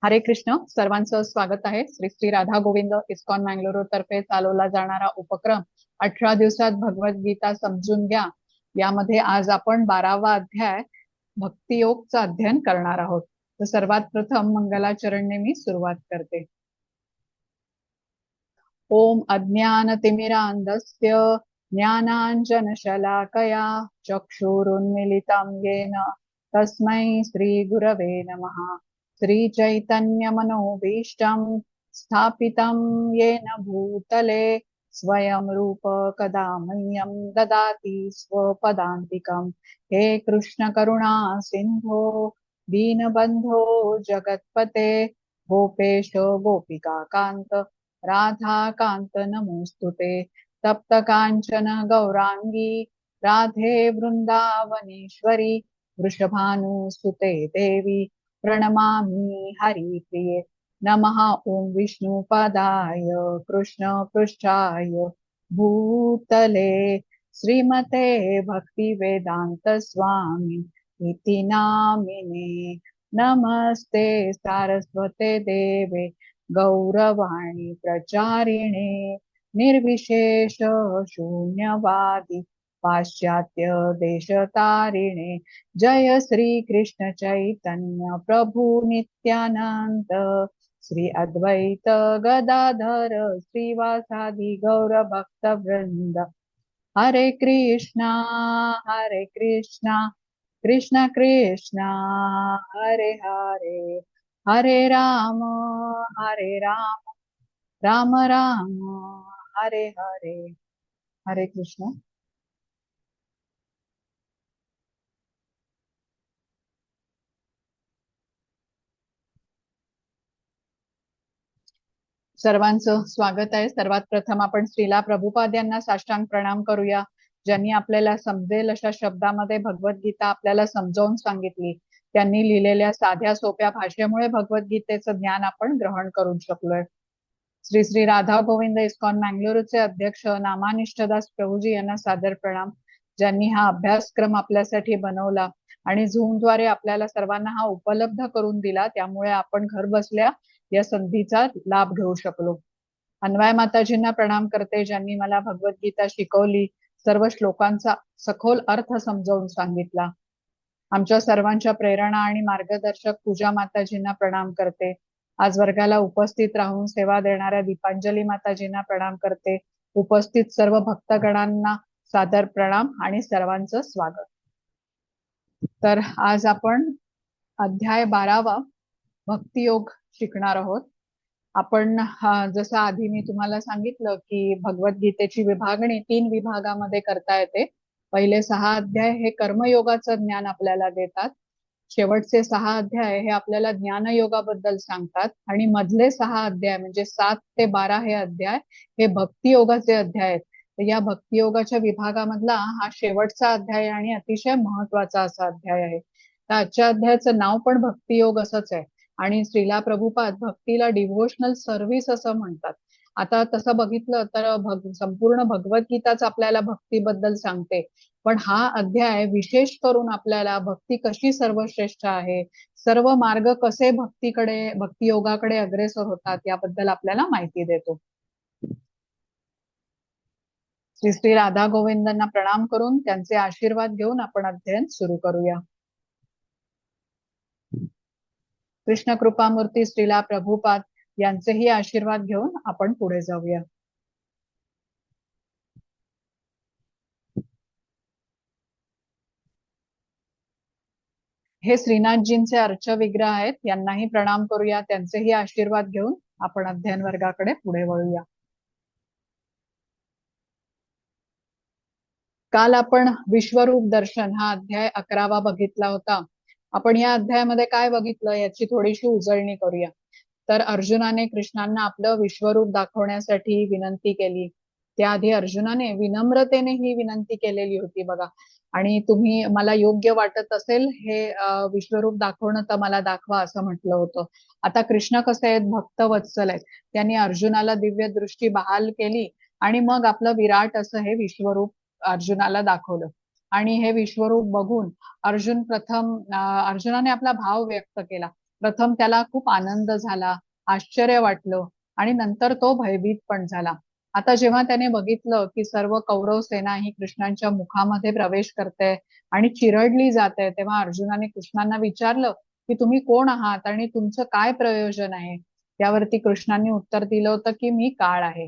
हरे कृष्ण. सर्वांचं स्वागत आहे. श्री श्री राधा गोविंद इस्कॉन मँगलोर तर्फे चालवला जाणारा उपक्रम 18 दिवसात भगवद्गीता समजून घ्या यामध्ये आज आपण 12वा अध्याय भक्तियोगचं अध्ययन करणार आहोत. तर सर्वात प्रथम मंगलाचरणने मी सुरुवात करते. ओम अज्ञानतिमिरान्धस्य ज्ञानाञ्जनशलाकया चक्षुरुन्मीलितं येन तस्मै श्रीगुरवे नमः. श्रीचैतन्यमनोभीष्टं स्थापितं येन भूतले स्वयं रूप कदा मह्यं ददाति स्वपदान्तिकं. हे कृष्ण करुणा सिन्धो दीनबन्धो जगत्पते गोपेश गोपिका कान्त राधा कांत नमोस्तुते. तप्त कांचन गौरांगी राधे वृंदावनेश्वरी वृषभानुसुते देवी प्रणमामि हरिप्रिये. नमः ओं विष्णुपदाय कृष्ण पृष्ठाय भूतले श्रीमते भक्ति वेदांत स्वामी इति नामिने. नमस्ते सारस्वते देवे गौरवाणी प्रचारिणे निर्विशेष शून्यवादी पाश्चात्य देशतारिणे. जय श्री कृष्ण चैतन्य प्रभु नित्यानंद श्री अद्वैत गदाधर श्रीवासादि गौर भक्त वृंद. हरे कृष्णा कृष्ण कृष्णा हरे हरे हरे राम राम राम हरे हरे. हरे कृष्ण. सर्वांचं स्वागत आहे. सर्वात प्रथम आपण श्रीला प्रभुपाद यांना साष्टांग प्रणाम करूया, ज्यांनी आपल्याला समजेल अशा शब्दामध्ये भगवद्गीता आपल्याला समजावून सांगितली. त्यांनी लिहिलेल्या साध्या सोप्या भाषेमुळे भगवद्गीतेचं ज्ञान आपण ग्रहण करू शकलोय. श्री श्री राधा गोविंद इस्कॉन मँगलोरचे अध्यक्ष नामानिष्ठदास प्रभूजी यांना सादर प्रणाम, ज्यांनी हा अभ्यासक्रम आपल्यासाठी बनवला आणि झूमद्वारे आपल्याला सर्वांना हा उपलब्ध करून दिला. त्यामुळे आपण घर बसल्या या संधीचा लाभ घेऊ शकलो. अन्वय माताजींना प्रणाम करते, ज्यांनी मला भगवद्गीता शिकवली, सर्व श्लोकांचा सखोल अर्थ समजावून सांगितला. आमच्या सर्वांच्या प्रेरणा आणि मार्गदर्शक पूजा माताजींना प्रणाम करते. आज वर्गाला उपस्थित राहून सेवा देणाऱ्या दीपांजली माताजींना प्रणाम करते. उपस्थित सर्व भक्तगणांना सादर प्रणाम आणि सर्वांचं स्वागत. तर आज आपण अध्याय 12वा भक्तियोग शिकणार आहोत. आपण जसं आधी मी तुम्हाला सांगितलं की भगवद्गीतेची विभागणी 3 विभागामध्ये करता येते. पहिले 6 अध्याय हे कर्मयोगाचं ज्ञान आपल्याला देतात. शेवटचे 6 अध्याय हे आपल्याला ज्ञानयोगाबद्दल सांगतात आणि मधले 6 अध्याय म्हणजे 7 ते 12 हे अध्याय हे भक्तियोगाचे अध्याय आहेत. तर या भक्तियोगाच्या विभागामधला हा शेवटचा अध्याय आणि अतिशय महत्वाचा असा अध्याय आहे. तर आजच्या अध्यायाचं नाव पण भक्तियोग असंच आहे आणि श्रीला प्रभुपाद भक्तीला डिव्होशनल सर्व्हिस असं म्हणतात. आता तसं बघितलं तर संपूर्ण भगवद्गीताच आपल्याला भक्तीबद्दल सांगते, पण हा अध्याय विशेष करून आपल्याला भक्ती कशी सर्वश्रेष्ठ आहे, सर्व मार्ग कसे भक्तियोगाकडे अग्रेसर होतात याबद्दल आपल्याला माहिती देतो. श्री श्री राधा गोविंदांना प्रणाम करून त्यांचे आशीर्वाद घेऊन आपण अध्ययन सुरू करूया. कृष्ण कृपामूर्ती श्रीला प्रभुपाद यांचेही आशीर्वाद घेऊन आपण पुढे जाऊया. हे श्रीनाथजींचे अर्च विग्रह आहेत, यांनाही प्रणाम करूया. त्यांचेही आशीर्वाद घेऊन आपण अध्ययन वर्गाकडे पुढे वळूया. काल आपण विश्वरूप दर्शन हा अध्याय 11वा बघितला होता. आपण या अध्यायामध्ये काय बघितलं याची थोडीशी उजळणी करूया. तर अर्जुनाने कृष्णांना आपलं विश्वरूप दाखवण्यासाठी विनंती केली. त्याआधी अर्जुनाने विनम्रतेने ही विनंती केलेली होती बघा. आणि तुम्ही मला योग्य वाटत असेल हे विश्वरूप दाखवणं तर मला दाखवा असं म्हटलं होतं. आता कृष्ण कसे आहेत, भक्त वत्सल आहेत. त्यांनी अर्जुनाला दिव्य दृष्टी बहाल केली आणि मग आपलं विराट असं हे विश्वरूप अर्जुनाला दाखवलं. आणि हे विश्वरूप बघून अर्जुनाने आपला भाव व्यक्त केला प्रथम त्याला खूप आनंद झाला, आश्चर्य वाटलं आणि नंतर तो भयभीत पण झाला. आता जेव्हा त्याने बघितलं की सर्व कौरव सेना ही कृष्णांच्या मुखामध्ये प्रवेश करते आणि चिरडली जाते, तेव्हा अर्जुनाने कृष्णांना विचारलं की तुम्ही कोण आहात आणि तुमचं काय प्रयोजन आहे. त्यावरती कृष्णांनी उत्तर दिलं होतं की मी काळ आहे.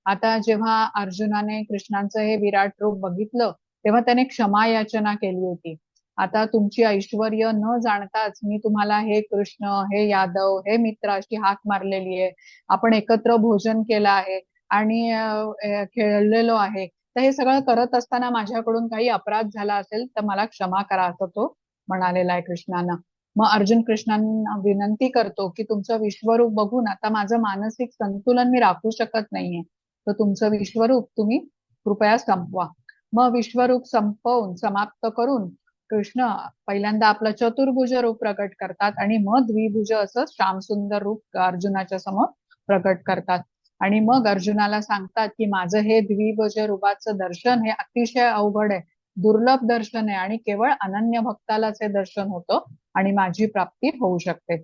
आता जेव्हा अर्जुनाने कृष्णांचं हे विराट रूप बघितलं तेव्हा त्याने क्षमा याचना केली होती. आता तुमची ऐश्वर्य न जाणताच मी तुम्हाला हे कृष्ण, हे यादव, हे मित्र अशी हाक मारलेली आहे. आपण एकत्र भोजन केलं आहे आणि खेळलेलो आहे. तर हे सगळं करत असताना माझ्याकडून काही अपराध झाला असेल तर मला क्षमा करा, असं तो म्हणालेला आहे कृष्णांना. मग अर्जुन कृष्णांना विनंती करतो की तुमचं विश्वरूप बघून आता माझं मानसिक संतुलन मी राखू शकत नाहीये, तर तुमचं विश्वरूप तुम्ही कृपया संपवा. मग विश्वरूप संपवून समाप्त करून कृष्ण पहिल्यांदा आपलं चतुर्भुज रूप प्रकट करतात आणि मग द्विभुज असं श्यामसुंदर रूप अर्जुनाच्या समोर प्रकट करतात. आणि मग अर्जुनाला सांगतात की माझं हे द्विभुज रूपाचं दर्शन हे अतिशय अवघड आहे, दुर्लभ दर्शन आहे आणि केवळ अनन्य भक्तालाच हे दर्शन होतं आणि माझी प्राप्ती होऊ शकते.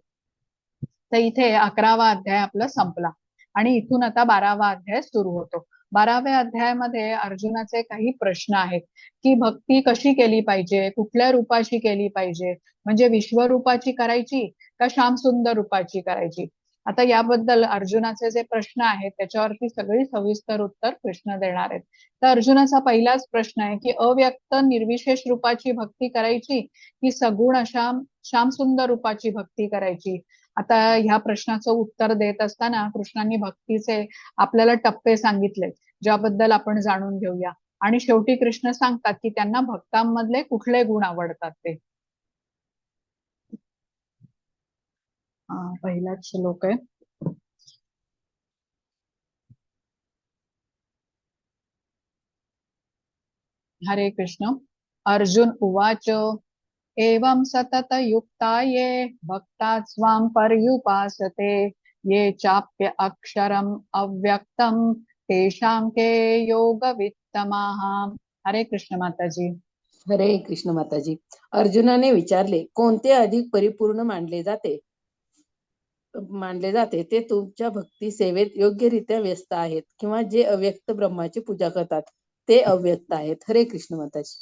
तर इथे 11वा अध्याय आपला संपला आणि इथून आता 12वा अध्याय सुरू होतो. 12व्या अध्यायामध्ये अर्जुनाचे काही प्रश्न आहेत की भक्ती कशी केली पाहिजे, कुठल्या रूपाची केली पाहिजे, म्हणजे विश्वरूपाची करायची का श्यामसुंदर रूपाची करायची. आता याबद्दल अर्जुनाचे जे प्रश्न आहेत त्याच्यावरती सगळी सविस्तर उत्तर कृष्ण देणार आहेत. तर अर्जुनाचा पहिलाच प्रश्न आहे की अव्यक्त निर्विशेष रूपाची भक्ती करायची की सगुण अशा श्यामसुंदर रूपाची भक्ती करायची. आता ह्या प्रश्नाचं उत्तर देत असताना कृष्णांनी भक्तीचे आपल्याला टप्पे सांगितले, ज्याबद्दल आपण जाणून घेऊया. आणि शेवटी कृष्ण सांगतात की त्यांना भक्तांमधले कुठले गुण आवडतात ते. पहिलाच श्लोक आहे. हरे कृष्ण. अर्जुन उवाच एवं सतत युक्ता ये भक्ता स्वां पर्युपासते ये चाप्य अक्षरम अव्यक्तम तेषां के योग वित्तमाः. हरे कृष्ण माताजी. हरे कृष्ण माताजी. अर्जुनाने विचारले, कोणते अधिक परिपूर्ण मानले जाते ते तुमच्या भक्ती सेवेत योग्यरित्या व्यस्त आहेत किंवा जे अव्यक्त ब्रह्माची पूजा करतात ते अव्यक्त आहेत. हरे कृष्ण माताजी.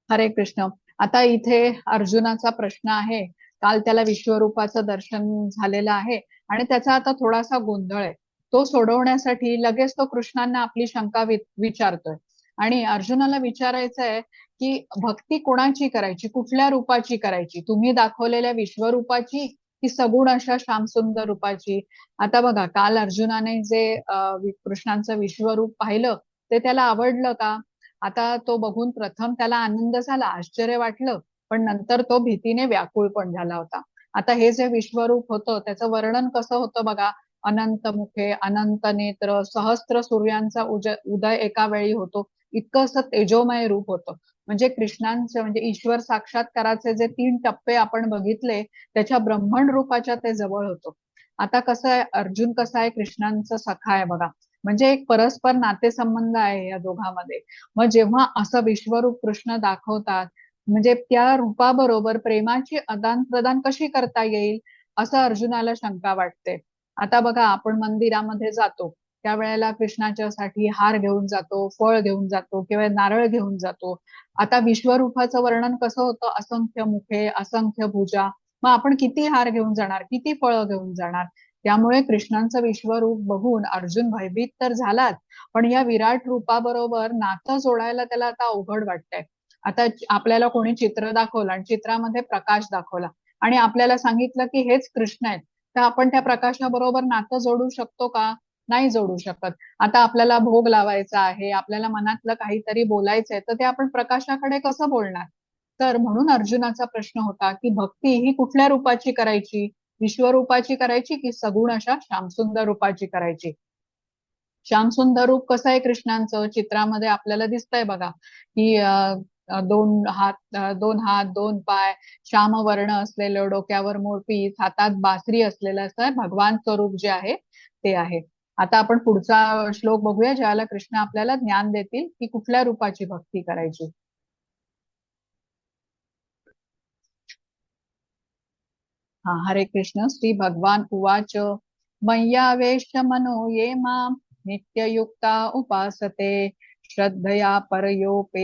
हरे कृष्ण. आता इथे अर्जुनाचा प्रश्न आहे. काल त्याला विश्वरूपाचं दर्शन झालेलं आहे आणि त्याचा आता थोडासा गोंधळ आहे. तो सोडवण्यासाठी लगेच तो कृष्णांना आपली शंका विचारतोय आणि अर्जुनाला विचारायचं आहे की भक्ती कोणाची करायची, कुठल्या रूपाची करायची, तुम्ही दाखवलेल्या विश्वरूपाची की सगुण अशा श्यामसुंदर रूपाची. आता बघा, काल अर्जुनाने जे कृष्णांचं विश्वरूप पाहिलं ते त्याला आवडलं का? आता तो बघून प्रथम त्याला आनंद झाला, आश्चर्य वाटलं, पण नंतर तो भीतीने व्याकुळ पण झाला होता. आता हे जे विश्वरूप होतं त्याचं वर्णन कसं होतं बघा. अनंत मुखे, अनंत नेत्र, सहस्त्र सूर्यांचा उदय एका वेळी होतो, इतकं असं तेजोमय रूप होतं. म्हणजे कृष्णांचे म्हणजे ईश्वर साक्षात्काराचे जे 3 टप्पे आपण बघितले त्याच्या ब्रह्मण रूपाच्या ते जवळ होतो. आता कसं आहे, अर्जुन कसा आहे, कृष्णांचा सखा आहे बघा, म्हणजे एक परस्पर नातेसंबंध आहे या दोघांमध्ये. मग जेव्हा असं विश्वरूप कृष्ण दाखवतात म्हणजे त्या रूपाबरोबर प्रेमाची आदान प्रदान कशी करता येईल असं अर्जुनाला शंका वाटते. आता बघा, आपण मंदिरामध्ये जातो त्यावेळेला कृष्णाच्यासाठी हार घेऊन जातो, फळ घेऊन जातो किंवा नारळ घेऊन जातो. आता विश्वरूपाचं वर्णन कसं होतं, असंख्य मुखे, असंख्य भुजा. मग आपण किती हार घेऊन जाणार, किती फळं घेऊन जाणार. त्यामुळे कृष्णांचं विश्वरूप बघून अर्जुन भयभीत तर झालाच, पण या विराट रूपाबरोबर नातं जोडायला त्याला आता अवघड वाटतंय. आता आपल्याला कोणी चित्र दाखवलं आणि चित्रामध्ये प्रकाश दाखवला आणि आपल्याला सांगितलं की हेच कृष्ण आहेत, तर आपण त्या प्रकाशाबरोबर नातं जोडू शकतो का? नाही जोडू शकत. आता आपल्याला भोग लावायचा आहे, आपल्याला मनातलं काहीतरी बोलायचंय, तर ते आपण प्रकाशाकडे कसं बोलणार? तर म्हणून अर्जुनाचा प्रश्न होता की भक्ती ही कुठल्या रूपाची करायची, विश्वरूपाची करायची की सगुण अशा श्यामसुंदर रूपाची करायची. श्यामसुंदर रूप कसं आहे कृष्णांचं चित्रामध्ये आपल्याला दिसतंय बघा की दोन हात, दोन पाय, श्याम वर्ण असलेलं, डोक्यावर मोरपीस, हातात बासरी असलेलं असं भगवान स्वरूप जे आहे ते आहे. आता आपण पुढचा श्लोक बघूया ज्याला कृष्ण आपल्याला ज्ञान देतील की कुठल्या रूपाची भक्ती करायची. हा, हरे कृष्ण. श्री भगवान उवाच मय्यावेश्य मनो ये मां नित्ययुक्ता उपासते श्रद्धया परयोपेतास्ते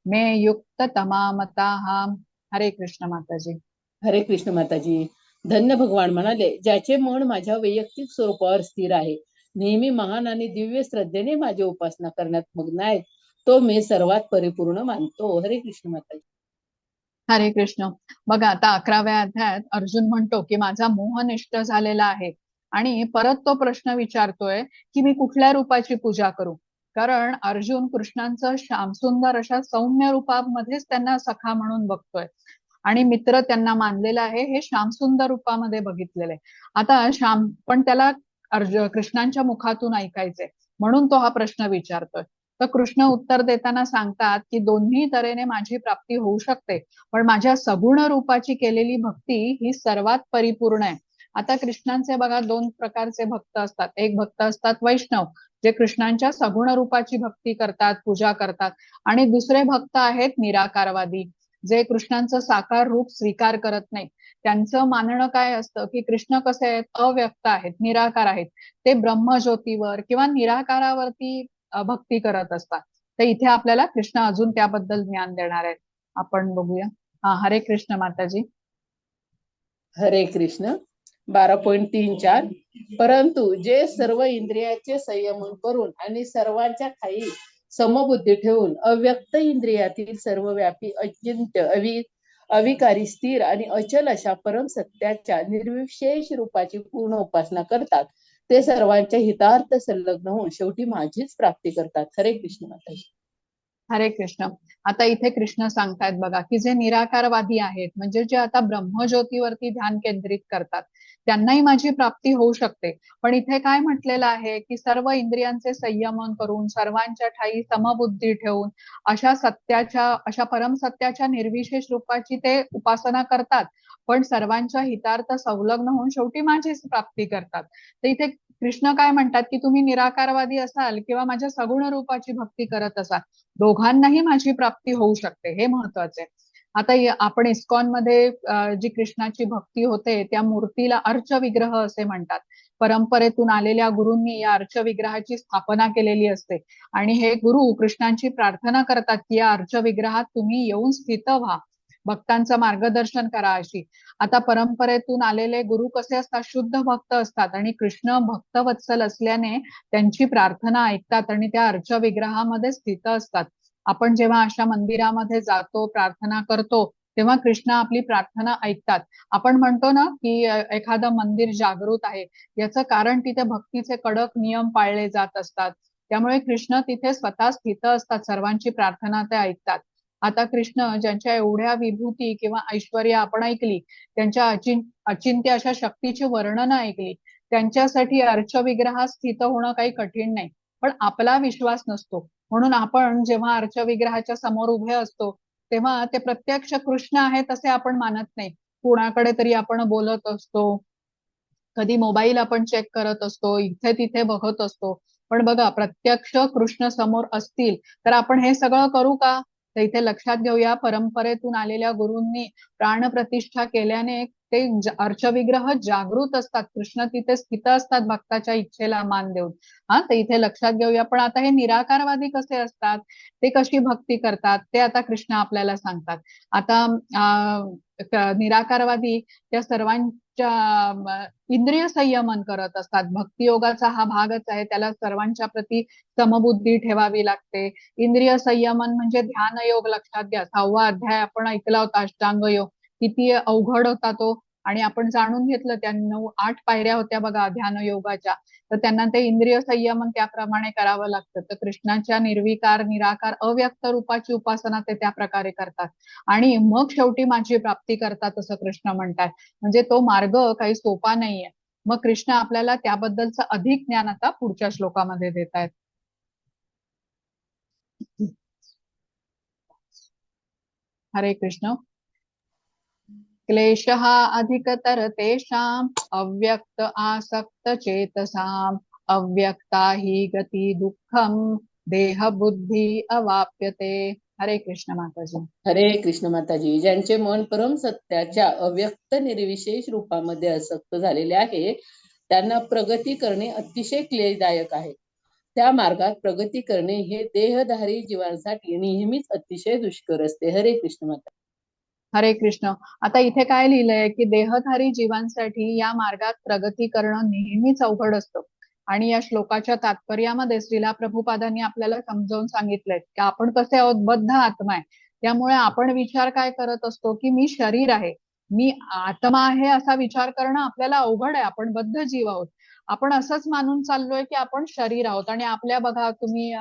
मे युक्ततमा मताः. हरे कृष्ण माताजी. हरे कृष्ण माताजी. धन्य भगवान म्हणाले, ज्याचे मन माझ्या वैयक्तिक स्वरूपावर स्थिर आहे, नेहमी महान आणि दिव्य श्रद्धेने माझी उपासना करण्यात मग्न आहे, तो मी सर्वात परिपूर्ण मानतो. हरे कृष्ण माताजी. हरे कृष्ण. बघा, आता 11व्या अध्यायात अर्जुन म्हणतो की माझा मोह नष्ट झालेला आहे आणि परत तो प्रश्न विचारतोय की मी कुठल्या रूपाची पूजा करू. कारण अर्जुन कृष्णांचं श्यामसुंदर अशा सौम्य रूपामध्येच त्यांना सखा म्हणून बघतोय आणि मित्र त्यांना मानलेला आहे हे श्यामसुंदर रूपामध्ये बघितलेलं आहे. आता श्याम पण त्याला कृष्णांच्या मुखातून ऐकायचंय म्हणून तो हा प्रश्न विचारतोय. तर कृष्ण उत्तर देताना सांगतात की दोन्ही तऱ्हेने माझी प्राप्ती होऊ शकते, पण माझ्या सगुण रूपाची केलेली भक्ती ही सर्वात परिपूर्ण आहे. आता कृष्णांचे बघा दोन प्रकारचे भक्त असतात. एक भक्त असतात वैष्णव, जे कृष्णांच्या सगुण रूपाची भक्ती करतात, पूजा करतात, आणि दुसरे भक्त आहेत निराकारवादी, जे कृष्णांचं साकार रूप स्वीकार करत नाही. त्यांचं मानणं काय असतं की कृष्ण कसे आहेत, अव्यक्त आहेत, निराकार आहेत, ते ब्रह्मज्योतीवर किंवा निराकारावरती भक्ती करत असतात. तर इथे आपल्याला कृष्ण अजून त्याबद्दल ज्ञान देणार आहेत. आपण बघूया. हा, हरे कृष्ण माताजी. हरे कृष्ण. 12.34. परंतु जे सर्व इंद्रियाचे संयमन करून आणि सर्वांच्या ठाई समबुद्धी ठेवून अव्यक्त इंद्रियातील सर्व व्यापी अचिंत्य अविकारी स्थिर आणि अचल अशा परम सत्याच्या निर्विशेष रूपाची पूर्ण उपासना करतात, ते सर्वांच्या हितार्थ संलग्न होऊन शेवटी माझीच प्राप्ती करतात. हरे कृष्ण माताजी. हरे कृष्ण. आता इथे कृष्ण सांगतायत बघा की जे निराकारवादी आहेत, म्हणजे जे आता ब्रह्मज्योतीवरती ध्यान केंद्रित करतात, त्यांनाही माझी प्राप्ती होऊ शकते. पण इथे काय म्हटलेलं आहे की सर्व इंद्रियांचे संयमन करून सर्वांच्या ठाई समबुद्धी ठेवून अशा परमसत्याच्या निर्विशेष रूपाची ते उपासना करतात, पण सर्वांच्या हितार्थ संलग्न होऊन शेवटी माझीच प्राप्ती करतात. तर इथे कृष्ण काय म्हणतात की तुम्ही निराकारवादी असाल किंवा माझ्या सगुण रूपाची भक्ती करत असाल, दोघांनाही माझी प्राप्ती होऊ शकते, हे महत्वाचे आहे. आता आपण इस्कॉन मध्ये जी कृष्णाची भक्ती होते त्या मूर्तीला अर्च विग्रह असे म्हणतात. परंपरेतून आलेल्या गुरूंनी या अर्च विग्रहाची स्थापना केलेली असते आणि हे गुरु कृष्णांची प्रार्थना करतात की या अर्च विग्रहात तुम्ही येऊन स्थित व्हा, भक्तांचं मार्गदर्शन करा अशी. आता परंपरेतून आलेले गुरु कसे असतात, शुद्ध भक्त असतात आणि कृष्ण भक्तवत्सल असल्याने त्यांची प्रार्थना ऐकतात आणि त्या अर्च विग्रहामध्ये स्थित असतात. आपण जेव्हा अशा मंदिरामध्ये जातो, प्रार्थना करतो, तेव्हा कृष्ण आपली प्रार्थना ऐकतात. आपण म्हणतो ना की एखादं मंदिर जागृत आहे, याचं कारण तिथे भक्तीचे कडक नियम पाळले जात असतात. त्यामुळे कृष्ण तिथे स्वतः स्थित असतात, सर्वांची प्रार्थना ते ऐकतात. आता कृष्ण ज्यांच्या एवढ्या विभूती किंवा ऐश्वर्य आपण ऐकली, त्यांच्या अचिंत्य अशा शक्तीची वर्णनं ऐकली, त्यांच्यासाठी अर्च विग्रहात स्थित होणं काही कठीण नाही. पण आपला विश्वास नसतो, म्हणून आपण जेव्हा अर्च विग्रहाच्या समोर उभे असतो तेव्हा ते प्रत्यक्ष कृष्ण आहेत असे आपण मानत नाही. कुणाकडे तरी आपण बोलत असतो, कधी मोबाईल आपण चेक करत असतो, इथे तिथे बघत असतो. पण बघा, प्रत्यक्ष कृष्ण समोर असतील तर आपण हे सगळं करू का? तर इथे लक्षात घेऊया, परंपरेतून आलेल्या गुरूंनी प्राणप्रतिष्ठा केल्याने ते अर्चविग्रह जागृत असतात, कृष्ण तिथे स्थित असतात भक्ताच्या इच्छेला मान देऊन. हा, तर इथे लक्षात घेऊया. पण आता हे निराकारवादी कसे असतात, ते कशी भक्ती करतात, ते आता कृष्ण आपल्याला सांगतात. आता निराकारवादी त्या सर्वांच्या इंद्रिय संयमन करत असतात. भक्ती योगाचा हा भागच आहे, त्याला सर्वांच्या प्रती समबुद्धी ठेवावी लागते. इंद्रिय संयमन म्हणजे ध्यान योग. लक्षात घ्या, 6वा अध्याय आपण ऐकला होता, अष्टांग योग. किती अवघड होता तो, आणि आपण जाणून घेतलं, त्या 8 पायऱ्या होत्या बघा ध्यान योगाच्या. तर त्यांना ते इंद्रिय संयमन त्याप्रमाणे करावं लागतं. तर कृष्णाच्या निर्विकार निराकार अव्यक्त रूपाची उपासना ते त्या प्रकारे करतात आणि मग शेवटी माझी प्राप्ती करतात असं कृष्ण म्हणतात. म्हणजे तो मार्ग काही सोपा नाहीये. मग कृष्ण आपल्याला त्याबद्दलचं अधिक ज्ञान आता पुढच्या श्लोकामध्ये देत आहेत. हरे कृष्ण. क्लेशः अधिकतर तेषाम् अव्यक्त आसक्त चेतसाम् अव्यक्ता हि गति दुःखम् देह बुद्धि अवाप्यते. हरे कृष्ण माताजी. हरे कृष्ण माताजी. ज्यांचे मन परम सत्याच्या अव्यक्त निर्विशेष रूपामध्ये आसक्त झालेले आहे, त्यांना प्रगती करणे अतिशय क्लेशदायक आहे. त्या मार्गात प्रगती करणे हे देहधारी जीवांसाठी नेहमीच अतिशय दुष्कर असते. हरे कृष्ण माता. हरे कृष्ण. आता इथे काय लिहिलंय की देहधारी जीवांसाठी या मार्गात प्रगती करणं नेहमीच अवघड असतं. आणि या श्लोकाच्या तात्पर्यामध्ये श्रीला प्रभुपादांनी आपल्याला समजावून सांगितलंय की आपण कसे आहोत, बद्ध आत्मा आहे. त्यामुळे आपण विचार काय करत असतो की मी शरीर आहे, मी आत्मा आहे असा विचार करणं आपल्याला अवघड आहे. आपण बद्ध जीव आहोत. आपण असंच मानून चाललोय की आपण शरीर आहोत. आणि आपल्या बघा तुम्ही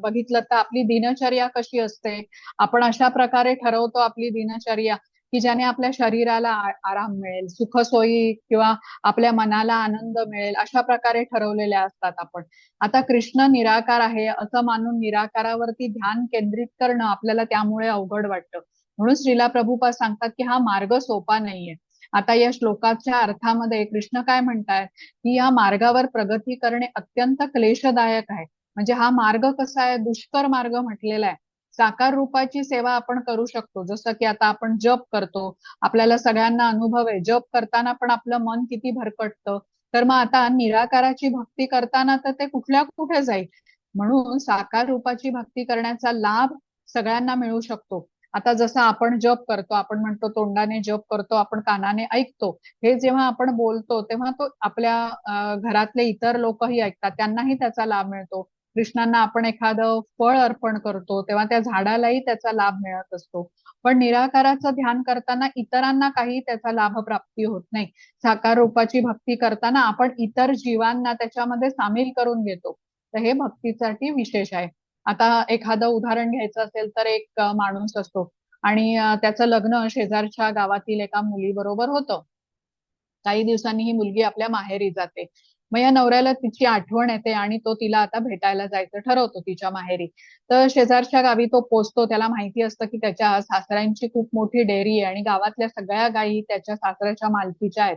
बघितलं तर आपली दिनचर्या कशी असते. आपण अशा प्रकारे ठरवतो आपली दिनचर्या की ज्याने आपल्या शरीराला आराम मिळेल, सुखसोयी किंवा आपल्या मनाला आनंद मिळेल, अशा प्रकारे ठरवलेल्या असतात आपण. आता कृष्ण निराकार आहे असं मानून निराकारावरती ध्यान केंद्रित करणं आपल्याला त्यामुळे अवघड वाटतं. म्हणून श्रीला प्रभुपाद सांगतात की हा मार्ग सोपा नाहीये. आता या श्लोकाच्या अर्थामध्ये कृष्ण काय म्हणतायत की या मार्गावर प्रगती करणे अत्यंत क्लेशदायक आहे. म्हणजे हा मार्ग कसा आहे, दुष्कर मार्ग म्हटलेला आहे. साकार रूपाची सेवा आपण करू शकतो, जसं की आता आपण जप करतो. आपल्याला सगळ्यांना अनुभव आहे, जप करताना पण आपलं मन किती भरकटतं. तर मग आता निराकाराची भक्ती करताना तर ते कुठल्या कुठे जाईल. म्हणून साकार रूपाची भक्ती करण्याचा लाभ सगळ्यांना मिळू शकतो. आता जसं आपण जप करतो, आपण म्हणतो तोंडाने जप करतो, आपण कानाने ऐकतो. हे जेव्हा आपण बोलतो तेव्हा तो आपल्या घरातले इतर लोकही ऐकतात, त्यांनाही त्याचा लाभ मिळतो. कृष्णांना आपण एखादं फळ अर्पण करतो तेव्हा त्या झाडालाही त्याचा लाभ मिळत असतो. पण निराकाराचं ध्यान करताना इतरांना काही त्याचा लाभ प्राप्ती होत नाही. साकार रूपाची भक्ती करताना आपण इतर जीवांना त्याच्यामध्ये सामील करून घेतो. तर हे भक्तीसाठी विशेष आहे. आता एखादं उदाहरण घ्यायचं असेल तर एक माणूस असतो आणि त्याचं लग्न शेजारच्या गावातील एका मुलीबरोबर होतं. काही दिवसांनी ही मुलगी आपल्या माहेरी जाते. मग या नवऱ्याला तिची आठवण येते आणि तो तिला आता भेटायला जायचं ठरवतो तिच्या माहेरी. तर शेजारच्या गावी तो पोचतो. त्याला माहिती असतं की त्याच्या सासऱ्यांची खूप मोठी डेअरी आहे आणि गावातल्या सगळ्या गायी त्याच्या सासऱ्याच्या मालकीच्या आहेत.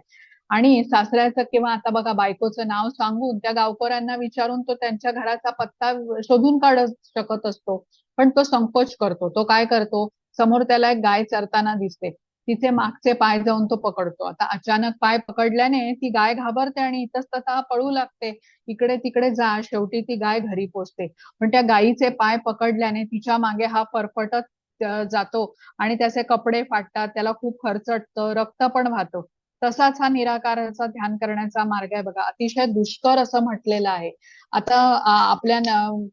आणि सासऱ्याचं किंवा आता बघा बायकोचं नाव सांगून त्या गावकऱ्यांना विचारून तो त्यांच्या घराचा पत्ता शोधून काढत शकत असतो. पण तो संकोच करतो. तो काय करतो, समोर त्याला एक गाय चरताना दिसते. तिचे मागचे पाय जाऊन तो पकडतो. आता अचानक पाय पकडल्याने ती गाय घाबरते आणि इतस्ततः पळू लागते. इकडे तिकडे शेवटी ती गाय घरी पोचते. पण त्या गायीचे पाय पकडल्याने तिच्या मागे हा फरफटत जातो आणि त्याचे कपडे फाटतात, त्याला खूप खरचटतं, रक्त पण वाहतं. तसाच हा निराकाराचा ध्यान करण्याचा मार्ग आहे बघा. अतिशय दुष्कर असं म्हटलेलं आहे. आता आपल्या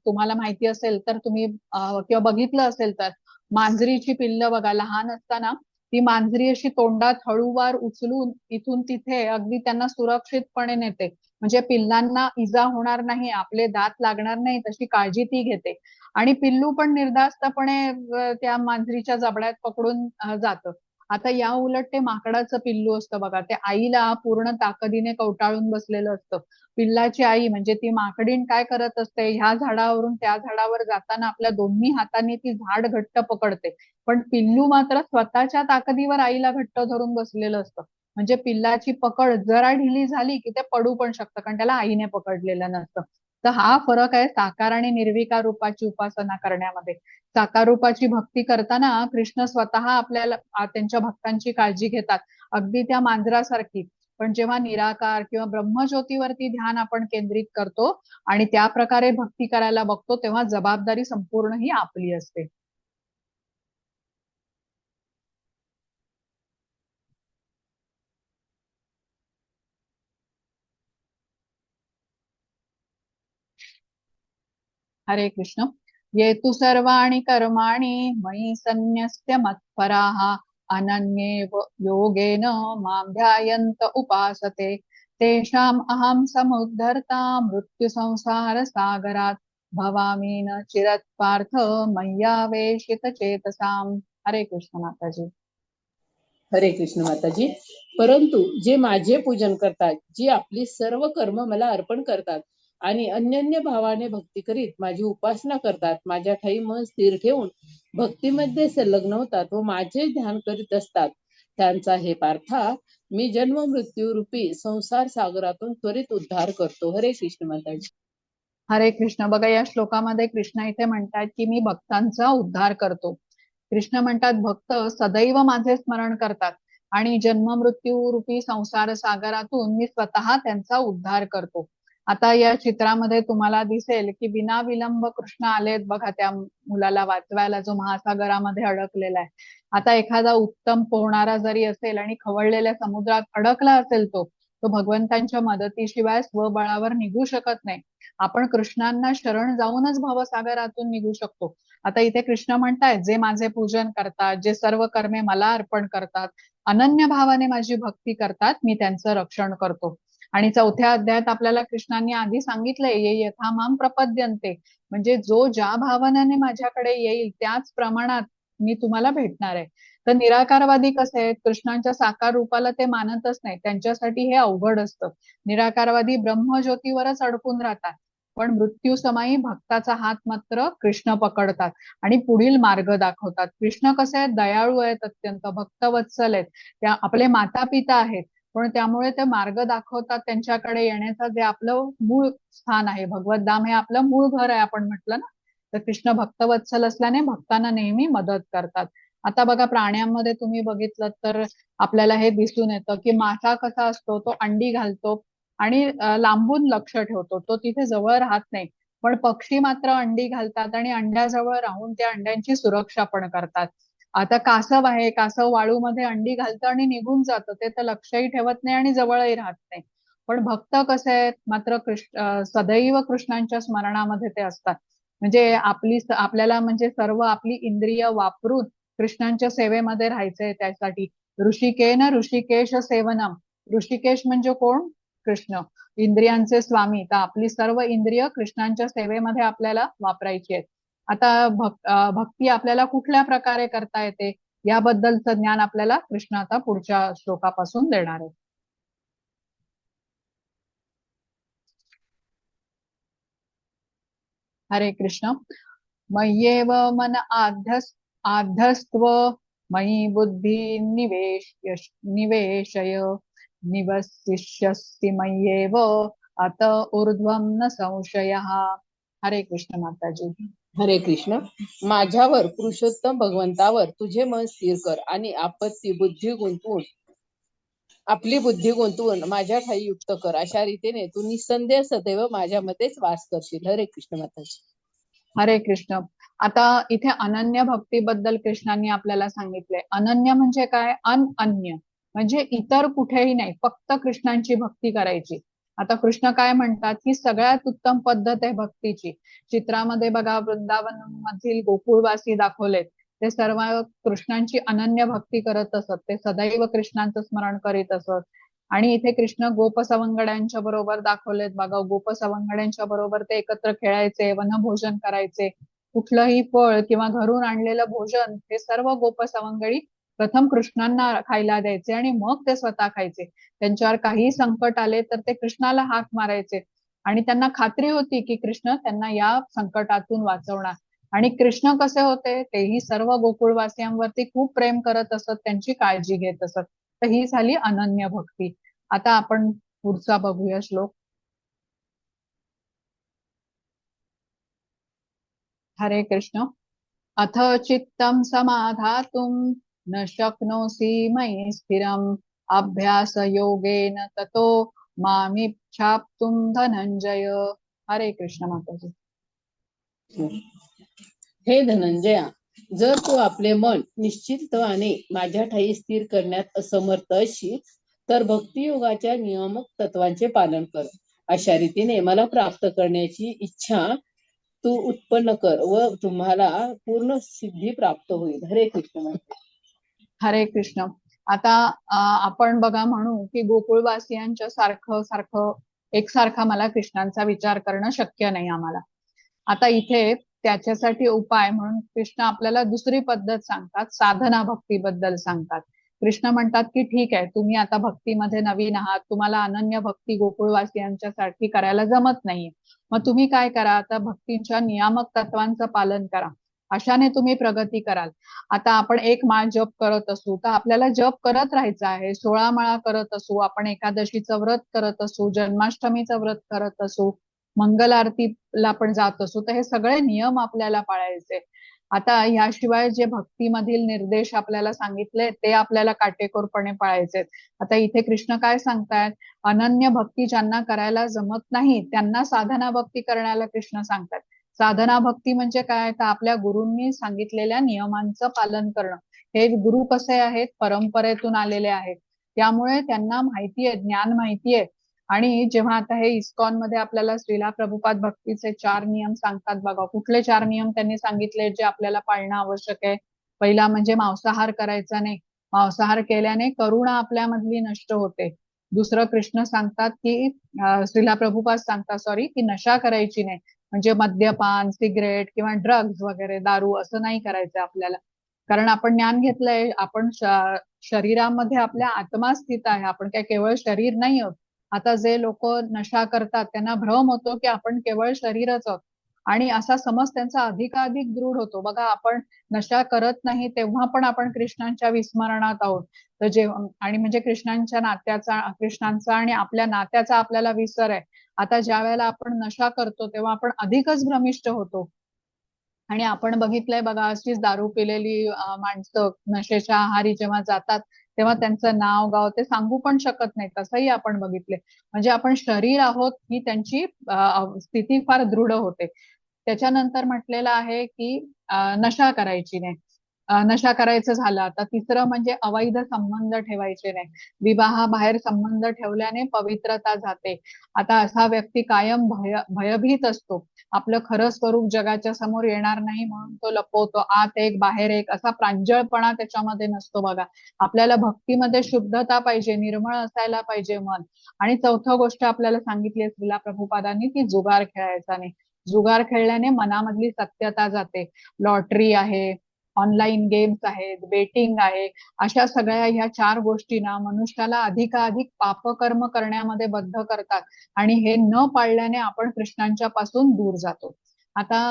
तुम्हाला माहिती असेल तर तुम्ही किंवा बघितलं असेल तर मांजरीची पिल्लं बघा, लहान असताना ती मांजरी अशी तोंडात हळूवार उचलून इथून तिथे अगदी त्यांना सुरक्षितपणे नेते. म्हणजे पिल्लांना इजा होणार नाही, आपले दात लागणार नाही, तशी काळजी ती घेते. आणि पिल्लू पण निर्धास्तपणे त्या मांजरीच्या जबड्यात पकडून जातं. आता या उलट ते माकडाचं पिल्लू असतं बघा, ते आईला पूर्ण ताकदीने कवटाळून बसलेलं असतं. पिल्लाची आई म्हणजे ती माकडीण काय करत असते, ह्या झाडावरून त्या झाडावर जाताना आपल्या दोन्ही हातांनी ती झाड घट्ट पकडते. पण पिल्लू मात्र स्वतःच्या ताकदीवर आईला घट्ट धरून बसलेलं असतं. म्हणजे पिल्लाची पकड जरा ढिली झाली की ते पडू पण शकतं, कारण त्याला आईने पकडलेलं नसतं. तर हा फरक आहे साकार आणि निर्विकार रूपाची उपासना करण्यामध्ये. साकार रूपाची भक्ती करताना कृष्ण स्वतः आपल्याला त्यांच्या भक्तांची काळजी घेतात, अगदी त्या मांजरासारखी. पण जेव्हा निराकार किंवा ब्रह्मज्योतीवरती ध्यान आपण केंद्रित करतो आणि त्या प्रकारे भक्ती करायला बघतो, तेव्हा जबाबदारी संपूर्ण ही आपली असते. हरे कृष्ण. ये तु सर्वाणि कर्माणि मयि सन्न्यस्य मत्पराः अनन्येव योगेन मां ध्यायन्त उपासते तेषाम् अहं समुद्धर्ता मृत्युसंसार सागरात् भवामि न चिरत् पार्थ मय्यावेशित चेतसाम्. हरे कृष्ण माताजी. हरे कृष्ण माताजी. परंतु जे माझे पूजन करतात, जी आपली सर्व कर्म मला अर्पण करतात आणि अन्यन्य भावाने भक्ती करीत माझी उपासना करतात, माझ्या ठाई मन स्थिर ठेवून भक्तीमध्ये संलग्न होतात व माझे ध्यान करीत असतात, त्यांचा हे पार्था मी जन्म मृत्यू रूपी संसार सागरातून त्वरित उद्धार करतो. हरे कृष्ण माताजी. हरे कृष्ण. बघा, या श्लोकामध्ये कृष्ण इथे म्हणतात की मी भक्तांचा उद्धार करतो. कृष्ण म्हणतात भक्त सदैव माझे स्मरण करतात आणि जन्म मृत्यू रूपी संसार सागरातून मी स्वतः त्यांचा उद्धार करतो. आता या चित्रामध्ये तुम्हाला दिसेल की विनाविलंब कृष्ण आलेत बघा त्या मुलाला वाचवायला, जो महासागरामध्ये अडकलेला आहे. आता एखादा उत्तम पोहणारा जरी असेल आणि खवळलेल्या समुद्रात अडकला असेल तो भगवंतांच्या मदतीशिवाय स्वबळावर निघू शकत नाही. आपण कृष्णांना शरण जाऊनच भवसागरातून निघू शकतो. आता इथे कृष्ण म्हणतायत जे माझे पूजन करतात, जे सर्व कर्मे मला अर्पण करतात, अनन्य भावाने माझी भक्ती करतात, मी त्यांचं रक्षण करतो. आणि चौथ्या अध्यायात आपल्याला कृष्णांनी आधी सांगितलंय ये यथा माम प्रपद्यन्ते, म्हणजे जो ज्या भावनेने माझ्याकडे येईल त्याच प्रमाणात मी तुम्हाला भेटणार आहे. तर निराकारवादी कसे आहेत, कृष्णांच्या साकार रूपाला ते मानतच नाही, त्यांच्यासाठी हे अवघड असतं. निराकारवादी ब्रह्मज्योतीवरच अडकून राहतात. पण मृत्यू समायी भक्ताचा हात मात्र कृष्ण पकडतात आणि पुढील मार्ग दाखवतात. कृष्ण कसे आहेत, दयाळू आहेत, अत्यंत भक्तवत्सल आहेत, त्या आपले माता पिता आहेत. पण त्यामुळे ते मार्ग दाखवतात त्यांच्याकडे येण्याचं, जे आपलं मूळ स्थान आहे. भगवत धाम हे आपलं मूळ घर आहे आपण म्हटलं ना. तर कृष्ण भक्तवत्सल असल्याने भक्तांना नेहमी मदत करतात. आता बघा, प्राण्यांमध्ये तुम्ही बघितलं तर आपल्याला हे दिसून येतं की मासा कसा असतो, तो अंडी घालतो आणि लांबून लक्ष ठेवतो, तो तिथे जवळ राहत नाही. पण पक्षी मात्र अंडी घालतात आणि अंड्याजवळ राहून त्या अंड्यांची सुरक्षा पण करतात. आता कासव आहे, कासव वाळूमध्ये अंडी घालतं आणि निघून जातं, ते तर लक्षही ठेवत नाही आणि जवळही राहत नाही. पण भक्त कसे आहेत, मात्र सदैव कृष्णांच्या स्मरणामध्ये ते असतात. म्हणजे आपल्याला म्हणजे सर्व आपली इंद्रिय वापरून कृष्णांच्या सेवेमध्ये राहायचंय. त्यासाठी ऋषिकेन ऋषिकेश सेवनम. ऋषिकेश म्हणजे कोण? कृष्ण, इंद्रियांचे स्वामी. तर आपली सर्व इंद्रिय कृष्णांच्या सेवेमध्ये आपल्याला वापरायची आहेत. आता भक्ती आपल्याला कुठल्या प्रकारे करता येते याबद्दलचं ज्ञान आपल्याला कृष्ण आता पुढच्या श्लोकापासून देणार आहे. हरे कृष्ण. मय्येव मन आध्यस्त्व मयि बुद्धी निवेशय निवसिष्यसि मय्येव अत ऊर्ध्वं न संशयः. हरे कृष्ण माताजी. हरे कृष्ण. माझ्यावर पुरुषोत्तम भगवंतावर तुझे मन स्थिर कर आणि आपली बुद्धी गुंतवून माझ्या ठाई युक्त कर. अशा रीतीने तू निसंदेह सदैव माझ्यामध्येच वास करशील. हरे कृष्ण माताजी. हरे कृष्ण. आता इथे अनन्य भक्तीबद्दल कृष्णांनी आपल्याला सांगितलंय. अनन्य म्हणजे काय? अनन्य म्हणजे इतर कुठेही नाही, फक्त कृष्णांची भक्ती करायची. आता कृष्ण काय म्हणतात, ही सगळ्यात उत्तम पद्धत आहे भक्तीची. चित्रामध्ये बघा, वृंदावन मधील गोकुळवासी दाखवलेत, ते सर्व कृष्णांची अनन्य भक्ती करत असत, ते सदैव कृष्णांचं स्मरण करीत असत. आणि इथे कृष्ण गोपसवंगड्यांच्या बरोबर दाखवलेत बघा, गोपसवंगड्यांच्या बरोबर ते एकत्र खेळायचे, वनभोजन करायचे. कुठलंही फळ किंवा घरून आणलेलं भोजन हे सर्व गोपसवंगडी प्रथम कृष्णांना खायला द्यायचे आणि मग ते स्वतः खायचे. त्यांच्यावर काही संकट आले तर ते कृष्णाला हाक मारायचे आणि त्यांना खात्री होती की कृष्ण त्यांना या संकटातून वाचवणार. आणि कृष्ण कसे होते, तेही सर्व गोकुळवासियांवरती खूप प्रेम करत असत, त्यांची काळजी घेत असत. तर ही झाली अनन्य भक्ती. आता आपण पुढचा बघूया श्लोक. हरे कृष्ण. अथ चित्तं समाधातुं न शक्नोषि मयि स्थिरम् अभ्यासयोगेन ततो मामिच्छाप्तुं धनंजय. हरे कृष्ण माताजी. हे धनंजया, जर तू आपले मन निश्चितपणे माझ्या ठाई स्थिर करण्यात असमर्थ असशील तर भक्तियोगाच्या नियामक तत्वांचे पालन कर. अशा रीतीने मला प्राप्त करण्याची इच्छा तू उत्पन्न कर व तुम्हाला पूर्ण सिद्धी प्राप्त होईल. हरे कृष्ण. हरे कृष्ण. आता आपण बघा म्हणू की गोकुळवासियांच्या सारखं सारखं एकसारखा मला कृष्णांचा विचार करणं शक्य नाही आम्हाला. आता इथे त्याच्यासाठी उपाय म्हणून कृष्ण आपल्याला दुसरी पद्धत सांगतात, साधना भक्तीबद्दल सांगतात. कृष्ण म्हणतात की ठीक आहे, तुम्ही आता भक्तीमध्ये नवीन आहात, तुम्हाला अनन्य भक्ती गोकुळवासियांच्या साठी करायला जमत नाहीये. मग तुम्ही काय करा, आता भक्तीच्या नियामक तत्वांचं पालन करा, अशाने तुम्ही प्रगती कराल. आता आपण एक माळ जप करत असू तर आपल्याला जप करत राहायचं आहे. 16 माळा करत असू, आपण एकादशीचं व्रत करत असू, जन्माष्टमीचं व्रत करत असू, मंगल आरतीला आपण जात असू, तर हे सगळे नियम आपल्याला पाळायचे. आता याशिवाय जे भक्तीमधील निर्देश आपल्याला सांगितले ते आपल्याला काटेकोरपणे पाळायचे. आता इथे कृष्ण काय सांगतायत, अनन्य भक्ती ज्यांना करायला जमत नाही त्यांना साधना भक्ती करण्याला कृष्ण सांगतात. साधना भक्ती म्हणजे काय, तर आपल्या गुरूंनी सांगितलेल्या नियमांचं पालन करणं. हे गुरु कसे आहेत, परंपरेतून आलेले आहेत, त्यामुळे त्यांना माहितीये, ज्ञान माहितीये. आणि जेव्हा आता हे इस्कॉन मध्ये आपल्याला श्रीला प्रभुपाद भक्तीचे 4 नियम सांगतात बघा, कुठले 4 नियम त्यांनी सांगितले जे आपल्याला पाळणं आवश्यक आहे. पहिला म्हणजे मांसाहार करायचा नाही, मांसाहार केल्याने करुणा आपल्यामधली नष्ट होते. दुसरं कृष्ण सांगतात की श्रीला प्रभुपाद सांगतात सॉरी, की नशा करायची नाही, म्हणजे मद्यपान, सिगरेट किंवा ड्रग्ज वगैरे, दारू असं नाही करायचं आपल्याला. कारण आपण ज्ञान घेतलंय, आपण शरीरामध्ये आपल्या आत्मा स्थित आहे, आपण काय केवळ शरीर नाही आहोत. आता जे लोक नशा करतात त्यांना भ्रम होतो की आपण केवळ शरीरच आहोत, आणि असा समज त्यांचा अधिकाधिक दृढ होतो. बघा, आपण नशा करत नाही तेव्हा पण आपण कृष्णांच्या विस्मरणात आहोत. तर जेव्हा, आणि म्हणजे कृष्णांच्या नात्याचा, कृष्णांचा आणि आपल्या नात्याचा आपल्याला विसर आहे. आता ज्या वेळेला आपण नशा करतो तेव्हा आपण अधिकच भ्रमिष्ट होतो. आणि आपण बघितलंय बघा, अशीच दारू पिलेली माणसं नशेच्या आहारी जेव्हा जातात तेव्हा त्यांचं नाव गाव ते सांगू पण शकत नाही, तसंही आपण बघितले. म्हणजे आपण शरीर आहोत ही त्यांची स्थिती फार दृढ होते. त्याच्यानंतर म्हटलेलं आहे की नशा करायची नाही. नशा करायचं झालं. आता तिसरं म्हणजे अवैध संबंध ठेवायचे नाही. विवाहाबाहेर संबंध ठेवल्याने पवित्रता जाते. आता असा व्यक्ती कायम भयभीत असतो, आपलं खरं स्वरूप जगाच्या समोर येणार नाही म्हणून तो लपवतो, आत एक बाहेर एक, असा प्रांजळपणा त्याच्यामध्ये नसतो बघा. आपल्याला भक्तीमध्ये शुद्धता पाहिजे, निर्मळ असायला पाहिजे मन. आणि चौथं गोष्ट आपल्याला सांगितली आहे श्रीला प्रभुपादांनी, ती जुगार खेळायचा नाही. जुगार खेळल्याने मनामधली सत्यता जाते. लॉटरी आहे, ऑनलाईन गेम्स आहेत, बेटिंग आहे, अशा सगळ्या ह्या 4 गोष्टी ना मनुष्याला अधिकाधिक पापकर्म करण्यामध्ये बद्ध करतात. आणि हे न पाळल्याने आपण कृष्णांच्या पासून दूर जातो. आता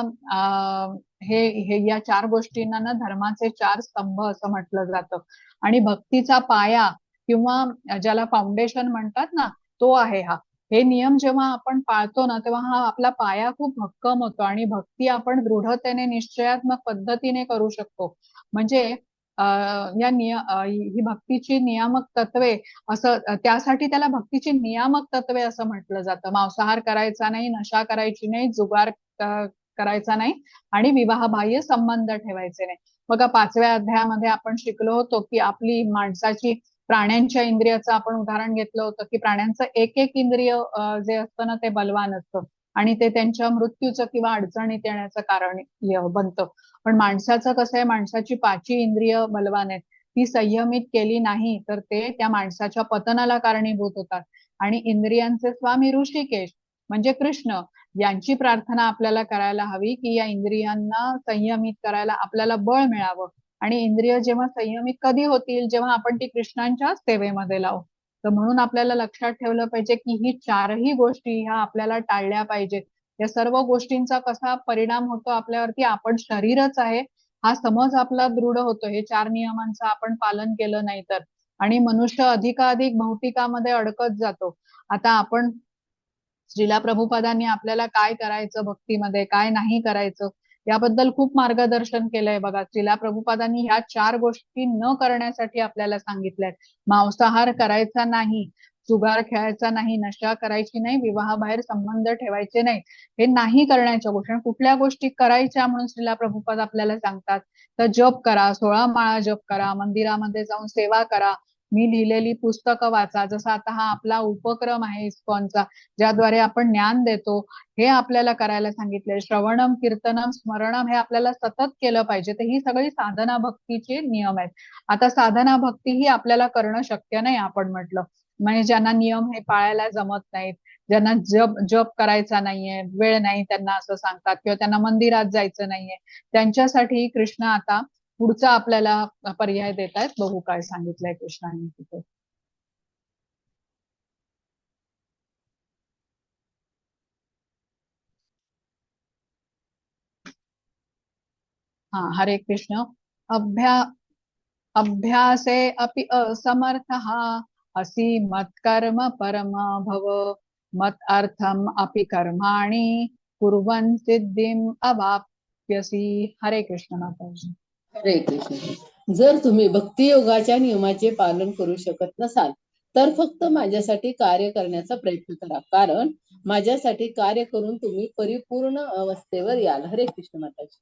हे हे या 4 गोष्टींना ना धर्माचे 4 स्तंभ असं म्हटलं जातं. आणि भक्तीचा पाया किंवा ज्याला फाउंडेशन म्हणतात ना, तो आहे हा. हे नियम जेव्हा आपण पाळतो ना तेव्हा हा आपला पाया खूप भक्कम होतो आणि भक्ती आपण दृढतेने, निश्चयात्मक पद्धतीने करू शकतो. म्हणजे ही भक्तीची नियामक तत्वे, असं त्यासाठी त्याला भक्तीची नियामक तत्वे असं म्हटलं जातं. मांसाहार करायचा नाही, नशा करायची नाही, जुगार करायचा नाही, आणि विवाहबाह्य संबंध ठेवायचे नाही. बघा, 5व्या अध्यायामध्ये आपण शिकलो होतो की आपली माणसाची, प्राण्यांच्या इंद्रियाचं आपण उदाहरण घेतलं होतं की प्राण्यांचं एक एक इंद्रिय जे असतं ना ते बलवान असतं, आणि ते त्यांच्या मृत्यूचं किंवा अडचणीत येण्याचं कारण बनतं. पण माणसाचं कसं आहे, माणसाची 5 इंद्रिय बलवान आहेत. ती संयमित केली नाही तर ते त्या माणसाच्या पतनाला कारणीभूत होतात. आणि इंद्रियांचे स्वामी ऋषिकेश म्हणजे कृष्ण, यांची प्रार्थना आपल्याला करायला हवी की या इंद्रियांना संयमित करायला आपल्याला बळ मिळावं. आणि इंद्रिय जेव्हा संयमित कधी होतील, जेव्हा आपण ती कृष्णांच्या सेवेमध्ये लावू. तर म्हणून आपल्याला लक्षात ठेवलं पाहिजे की ही 4ही गोष्टी ह्या आपल्याला टाळल्या पाहिजेत. या सर्व गोष्टींचा कसा परिणाम होतो आपल्यावरती, आपण शरीरच आहे हा समज आपला दृढ होतो हे 4 नियमांचं आपण पालन केलं नाही तर. आणि मनुष्य अधिकाधिक भौतिकामध्ये अडकत जातो. आता आपण, श्रीला प्रभुपादांनी आपल्याला काय करायचं भक्तीमध्ये, काय नाही करायचं, याबद्दल खूप मार्गदर्शन केलंय बघा. श्रीला प्रभुपादांनी ह्या 4 गोष्टी न करण्यासाठी आपल्याला सांगितलंय. मांसाहार करायचा नाही, जुगार खेळायचा नाही, नशा करायची नाही, विवाहाबाहेर संबंध ठेवायचे नाही. हे नाही करण्याच्या गोष्टी. कुठल्या गोष्टी करायच्या म्हणून श्रीला प्रभुपाद आपल्याला सांगतात, तर जप करा, 16 माळा जप करा, मंदिरामध्ये जाऊन सेवा करा, मी लिहिलेली पुस्तकं वाचा, जसा आता हा आपला उपक्रम आहे इस्कॉनचा, ज्याद्वारे आपण ज्ञान देतो, हे आपल्याला करायला सांगितले. श्रवणम, कीर्तनम, स्मरणम हे आपल्याला सतत केलं पाहिजे. तर ही सगळी साधना भक्तीचे नियम आहेत. आता साधना भक्ती ही आपल्याला करणं शक्य नाही आपण म्हटलं, म्हणजे ज्यांना नियम हे पाळायला जमत नाहीत, ज्यांना जप जप करायचा नाहीये, वेळ नाही त्यांना असं सांगतात, किंवा त्यांना मंदिरात जायचं नाहीये, त्यांच्यासाठी कृष्ण आता पुढचा आपल्याला पर्याय देत आहेत. बघू काय सांगितलंय कृष्णाने तिथे. हा, हरे कृष्ण. अभ्या अभ्यासे अपि असमर्थः असि मत्कर्म परम भव, मत अर्थम अपि कर्माणि कुर्वन् सिद्धिम अवाप्यसि. हरे कृष्ण माताजी. हरे कृष्ण. जर तुम्ही भक्तियोगाच्या नियमाचे पालन करू शकत नसाल तर फक्त माझ्यासाठी कार्य करण्याचा प्रयत्न करा, कारण माझ्यासाठी कार्य करून तुम्ही परिपूर्ण अवस्थेवर याल. हरे कृष्ण माताजी.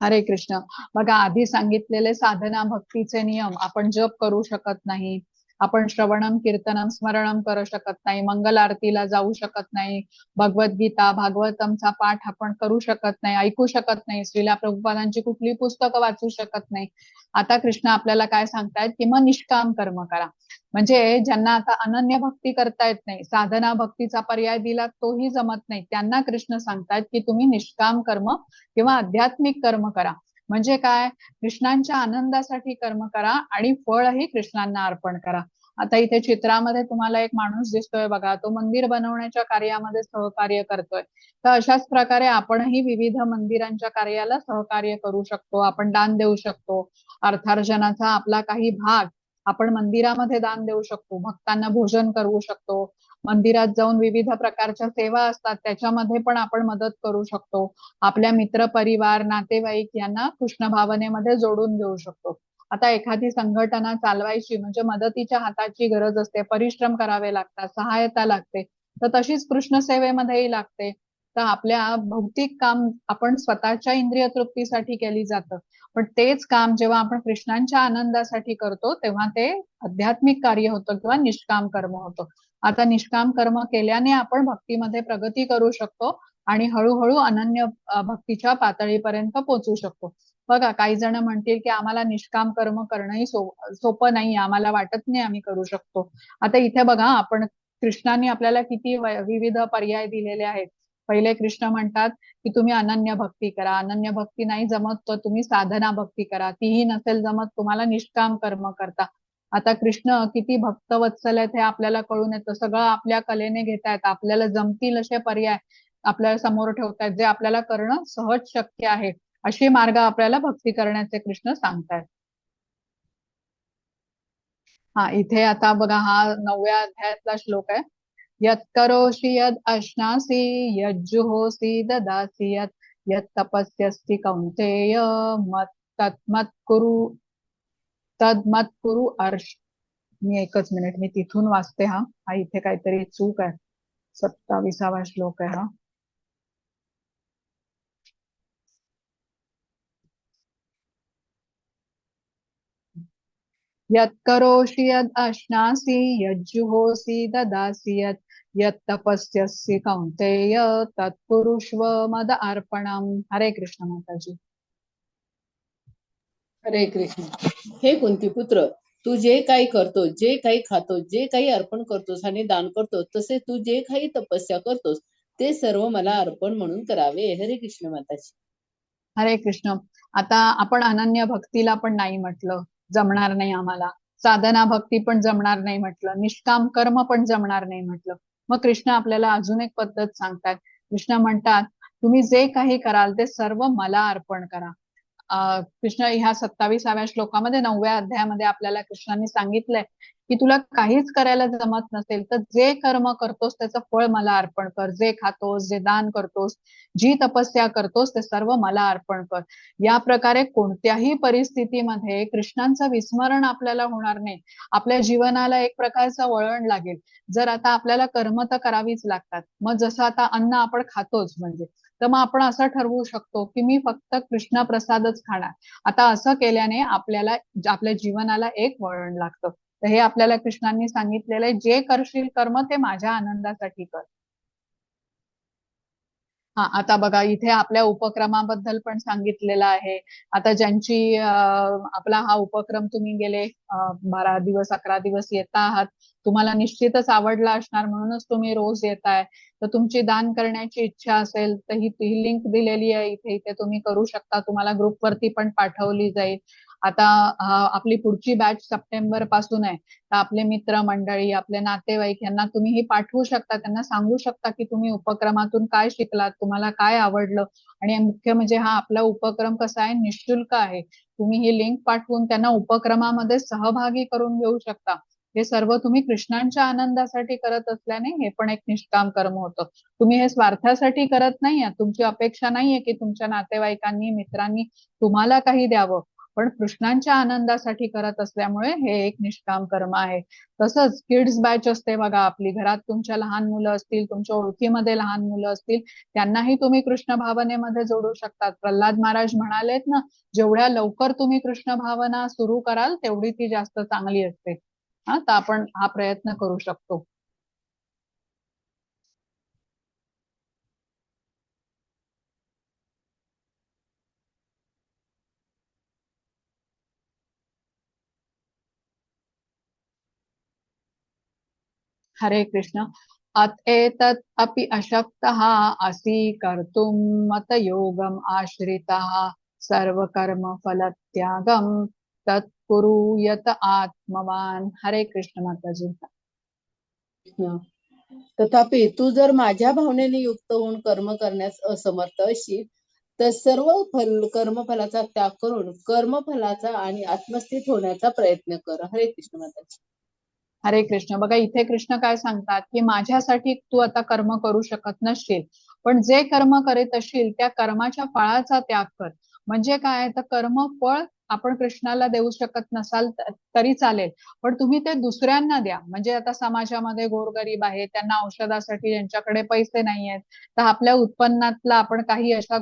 हरे कृष्ण. बघा, आधी सांगितलेले साधना भक्तीचे नियम, आपण जप करू शकत नाही, आपण श्रवणम कीर्तनम स्मरणम करू शकत नाही, मंगल आरतीला जाऊ शकत नाही, भगवद्गीता भागवतमचा पाठ आपण करू शकत नाही, ऐकू शकत नाही, श्रीला प्रभुपादांची कुठली पुस्तकं वाचू शकत नाही. आता कृष्ण आपल्याला काय सांगतायत की मग निष्काम कर्म करा. म्हणजे ज्यांना आता अनन्य भक्ती करता येत नाही, साधना भक्तीचा पर्याय दिला तोही जमत नाही, त्यांना कृष्ण सांगतायत की तुम्ही निष्काम कर्म किंवा आध्यात्मिक कर्म करा. म्हणजे काय, कृष्णांच्या आनंदासाठी कर्म करा आणि फळही कृष्णांना अर्पण करा. आता इथे चित्रामध्ये तुम्हाला एक माणूस दिसतोय बघा, तो मंदिर बनवण्याच्या कार्यामध्ये सहकार्य करतोय. तर अशाच प्रकारे आपणही विविध मंदिरांच्या कार्याला सहकार्य करू शकतो, आपण दान देऊ शकतो. अर्थार्जनाचा आपला काही भाग आपण मंदिरामध्ये दान देऊ शकतो, भक्तांना भोजन करू शकतो, मंदिरात जाऊन विविध प्रकारच्या सेवा असतात त्याच्यामध्ये पण आपण मदत करू शकतो, आपल्या मित्र परिवार नातेवाईक यांना कृष्ण भावनेमध्ये जोडून घेऊ शकतो. आता एखादी संघटना चालवायची म्हणजे मदतीच्या हाताची गरज असते, परिश्रम करावे लागतात, सहायता लागते, तर तशीच कृष्ण सेवेमध्येही लागते. तर आपल्या भौतिक काम आपण स्वतःच्या इंद्रिय तृप्तीसाठी केली जातं, पण तेच काम जेव्हा आपण कृष्णांच्या आनंदासाठी करतो तेव्हा ते आध्यात्मिक कार्य होतं किंवा निष्काम कर्म होतं. आता निष्काम कर्म केल्याने आपण भक्तीमध्ये प्रगती करू शकतो आणि हळूहळू अनन्य भक्तीच्या पातळीपर्यंत पोहोचू शकतो. बघा, काही जण म्हणतील की आम्हाला निष्काम कर्म करणंही सोपं नाही, आम्हाला वाटत नाही आम्ही करू शकतो. आता इथे बघा, आपण कृष्णाने आपल्याला किती विविध पर्याय दिलेले आहेत. पहिले कृष्ण म्हणतात की तुम्ही अनन्य भक्ती करा, अनन्य भक्ती नाही जमत तर तुम्ही साधना भक्ती करा, तीही नसेल जमत तुम्हाला निष्काम कर्म करता. आता कृष्ण किती भक्तवत्सल आहेत हे आपल्याला कळून येतं, सगळं आपल्या कलेने घेतायत, आपल्याला जमतील असे पर्याय आपल्याला समोर ठेवतायत, जे आपल्याला करणं सहज शक्य आहे, अशी मार्ग आपल्याला भक्ती करण्याचे कृष्ण सांगतायत. हा, इथे आता बघा, हा 9व्या अध्यायातला श्लोक आहे. यत् करोषि यद् अश्नासि यज्जुहोसि ददासि यत् तपस्यसि कौन्तेय मत् तत् मत कुरु अर्ष. मी एकच मिनिट, मी तिथून वाचते. हा हा इथे काहीतरी चूक आहे, 27वा श्लोक आहे हा. यत् करोषि यद् अश्नासि यज्जुहोसि ददासि यत् तपस्यसि कौन्तेय तत्कुरुष्व मद अर्पणम. हरे कृष्ण माताजी. हरे कृष्ण. हे कुंतीपुत्र, तू जे काही करतोस, जे काही खातोस, जे काही अर्पण करतोस आणि दान करतोस, तसे तू जे काही तपस्या करतोस ते सर्व मला अर्पण म्हणून करावे. हरे कृष्ण माताजी. हरे कृष्ण. आता आपण अनन्य भक्तीला पण नाही म्हटलं, जमणार नाही आम्हाला, साधना भक्ती पण जमणार नाही म्हटलं, निष्काम कर्म पण जमणार नाही म्हटलं, मग कृष्ण आपल्याला अजून एक पद्धत सांगतात. कृष्ण म्हणतात तुम्ही जे काही कराल ते सर्व मला अर्पण करा. कृष्ण ह्या 27व्या श्लोकामध्ये 9व्या अध्यायामध्ये आपल्याला कृष्णाने सांगितलंय की तुला काहीच करायला जमत नसेल तर जे कर्म करतोस त्याचं फळ मला अर्पण कर, जे खातोस, जे दान करतोस, जी तपस्या करतोस ते सर्व मला अर्पण कर. या प्रकारे कोणत्याही परिस्थितीमध्ये कृष्णांचं विस्मरण आपल्याला होणार नाही, आपल्या जीवनाला एक प्रकारचं वळण लागेल. जर आता आपल्याला कर्म तर करावीच लागतात, मग जसं आता अन्न आपण खातोच म्हणजे, तर मग आपण असं ठरवू शकतो की मी फक्त कृष्ण प्रसादच खाणार. आता असं केल्याने आपल्याला आपल्या जीवनाला एक वळण लागतं. तर हे आपल्याला कृष्णांनी सांगितलेलं आहे, जे करशील कर्म ते माझ्या आनंदासाठी कर. हा, आता बघा, इथे आपल्या उपक्रमाबद्दल पण सांगितलेलं आहे. आता ज्यांची आपला हा उपक्रम तुम्ही गेले 12 दिवस 11 दिवस येता आहात, तुम्हाला निश्चितच आवडला असणार म्हणूनच तुम्ही रोज येताय. तर तुमची दान करण्याची इच्छा असेल तर ही लिंक दिलेली आहे इथे, इथे तुम्ही करू शकता, तुम्हाला ग्रुपवरती पण पाठवली जाईल. आता आपली पुढची बॅच सप्टेंबर पासून आहे, तर आपले मित्र मंडळी, आपले नातेवाईक यांना तुम्ही ही पाठवू शकता, त्यांना सांगू शकता की तुम्ही उपक्रमातून काय शिकलात, तुम्हाला काय आवडलं. आणि मुख्य म्हणजे हा आपला उपक्रम कसा आहे, निशुल्क आहे. तुम्ही ही लिंक पाठवून त्यांना उपक्रमामध्ये सहभागी करून घेऊ शकता. हे सर्व तुम्ही कृष्णांच्या आनंदासाठी करत असल्याने हे पण एक निष्काम कर्म होतं. तुम्ही हे स्वार्थासाठी करत नाहीये. तुमची अपेक्षा नाहीये की तुमच्या नातेवाईकांनी, मित्रांनी तुम्हाला काही द्यावं, पण कृष्णांच्या आनंदासाठी करत असल्यामुळे हे एक निष्काम कर्म आहे. तसंच किड्स बॅच असते बघा आपली, घरात तुमच्या लहान मुलं असतील, तुमच्या ओळखीमध्ये लहान मुलं असतील, त्यांनाही तुम्ही कृष्ण भावनेमध्ये जोडू शकतात. प्रल्हाद महाराज म्हणालेत ना, जेवढ्या लवकर तुम्ही कृष्ण भावना सुरू कराल तेवढी ती जास्त चांगली असते. हा, तर आपण हा प्रयत्न करू शकतो. हरे कृष्ण. एतत् अपि अशक्तः असि कर्तुं मतयोगम् आश्रितः सर्वकर्म फलत्यागं तत्कुरु यत आत्मवान. हरे कृष्ण माताजी. तथापि तू जर माझ्या भावनेने युक्त होऊन कर्म करण्यास असमर्थ असशील तर सर्व कर्मफलाचा त्याग करून कर्मफलाचा आणि आत्मस्थित होण्याचा प्रयत्न कर. हरे कृष्ण माताजी. हरे कृष्ण. बघा इथे कृष्ण काय सांगतात की माझ्यासाठी तू आता कर्म करू शकत नसशील, पण जे कर्म करीत असशील त्या कर्माच्या फळाचा त्याग कर. म्हणजे काय, तर कर्म फळ आपण कृष्णाला देऊ शकत नसाल तरी चालेल, पण तुम्ही ते दुसऱ्यांना द्या. म्हणजे आता समाजामध्ये गोरगरीब आहे, त्यांना औषधासाठी ज्यांच्याकडे पैसे नाहीयेत, तर आपल्या उत्पन्नातला आपण काही अशा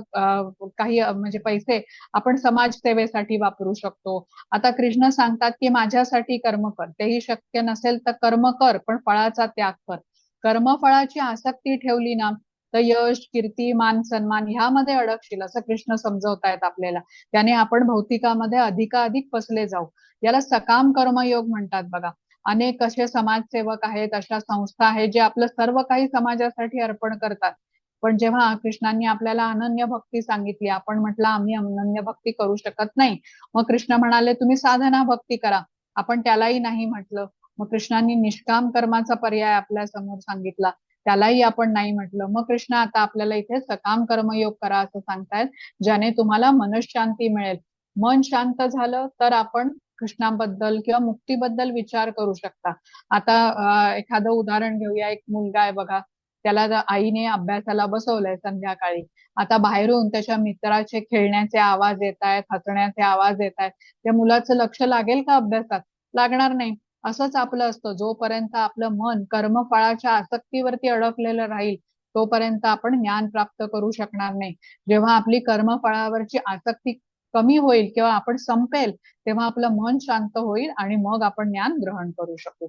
काही म्हणजे पैसे आपण समाजसेवेसाठी वापरू शकतो. आता कृष्ण सांगतात की माझ्यासाठी कर्म कर, तेही शक्य नसेल तर कर्म कर पण फळाचा त्याग कर. कर्मफळाची आसक्ती ठेवली ना तर यश, कीर्ती, मान, सन्मान ह्यामध्ये अडकशील असं कृष्ण समजवतायत आपल्याला. त्याने आपण भौतिकामध्ये अधिकाधिक फसले जाऊ. याला सकाम कर्मयोग म्हणतात बघा. अनेक असे समाजसेवक आहेत, अशा संस्था आहेत जे आपलं सर्व काही समाजासाठी अर्पण करतात, पण जेव्हा कृष्णांनी आपल्याला अनन्य भक्ती सांगितली, आपण म्हटलं आम्ही अनन्य भक्ती करू शकत नाही, मग कृष्ण म्हणाले तुम्ही साधना भक्ती करा. आपण त्यालाही नाही म्हटलं. मग कृष्णांनी निष्काम कर्माचा पर्याय आपल्या समोर सांगितला, त्यालाही आपण नाही म्हटलं. मग कृष्ण आता आपल्याला इथे सकाम कर्मयोग करा असं सांगतायत, ज्याने तुम्हाला मनशांती मिळेल. मन शांत झालं तर आपण कृष्णाबद्दल किंवा मुक्तीबद्दल विचार करू शकता. आता एखादं उदाहरण घेऊया. एक मुलगा आहे बघा, त्याला आईने अभ्यासाला बसवलंय संध्याकाळी. आता बाहेरून त्याच्या मित्राचे खेळण्याचे आवाज येत आहेत, हसण्याचे आवाज येत आहेत, त्या मुलाचं लक्ष लागेल का अभ्यासात? लागणार नाही. असंच आपलं असतं, जोपर्यंत आपलं मन कर्मफळाच्या आसक्तीवरती अडकलेलं राहील तोपर्यंत आपण ज्ञान प्राप्त करू शकणार नाही. जेव्हा आपली कर्मफळावरची आसक्ती कमी होईल किंवा आपण संपेल तेव्हा आपलं मन शांत होईल आणि मग आपण ज्ञान ग्रहण करू शकू.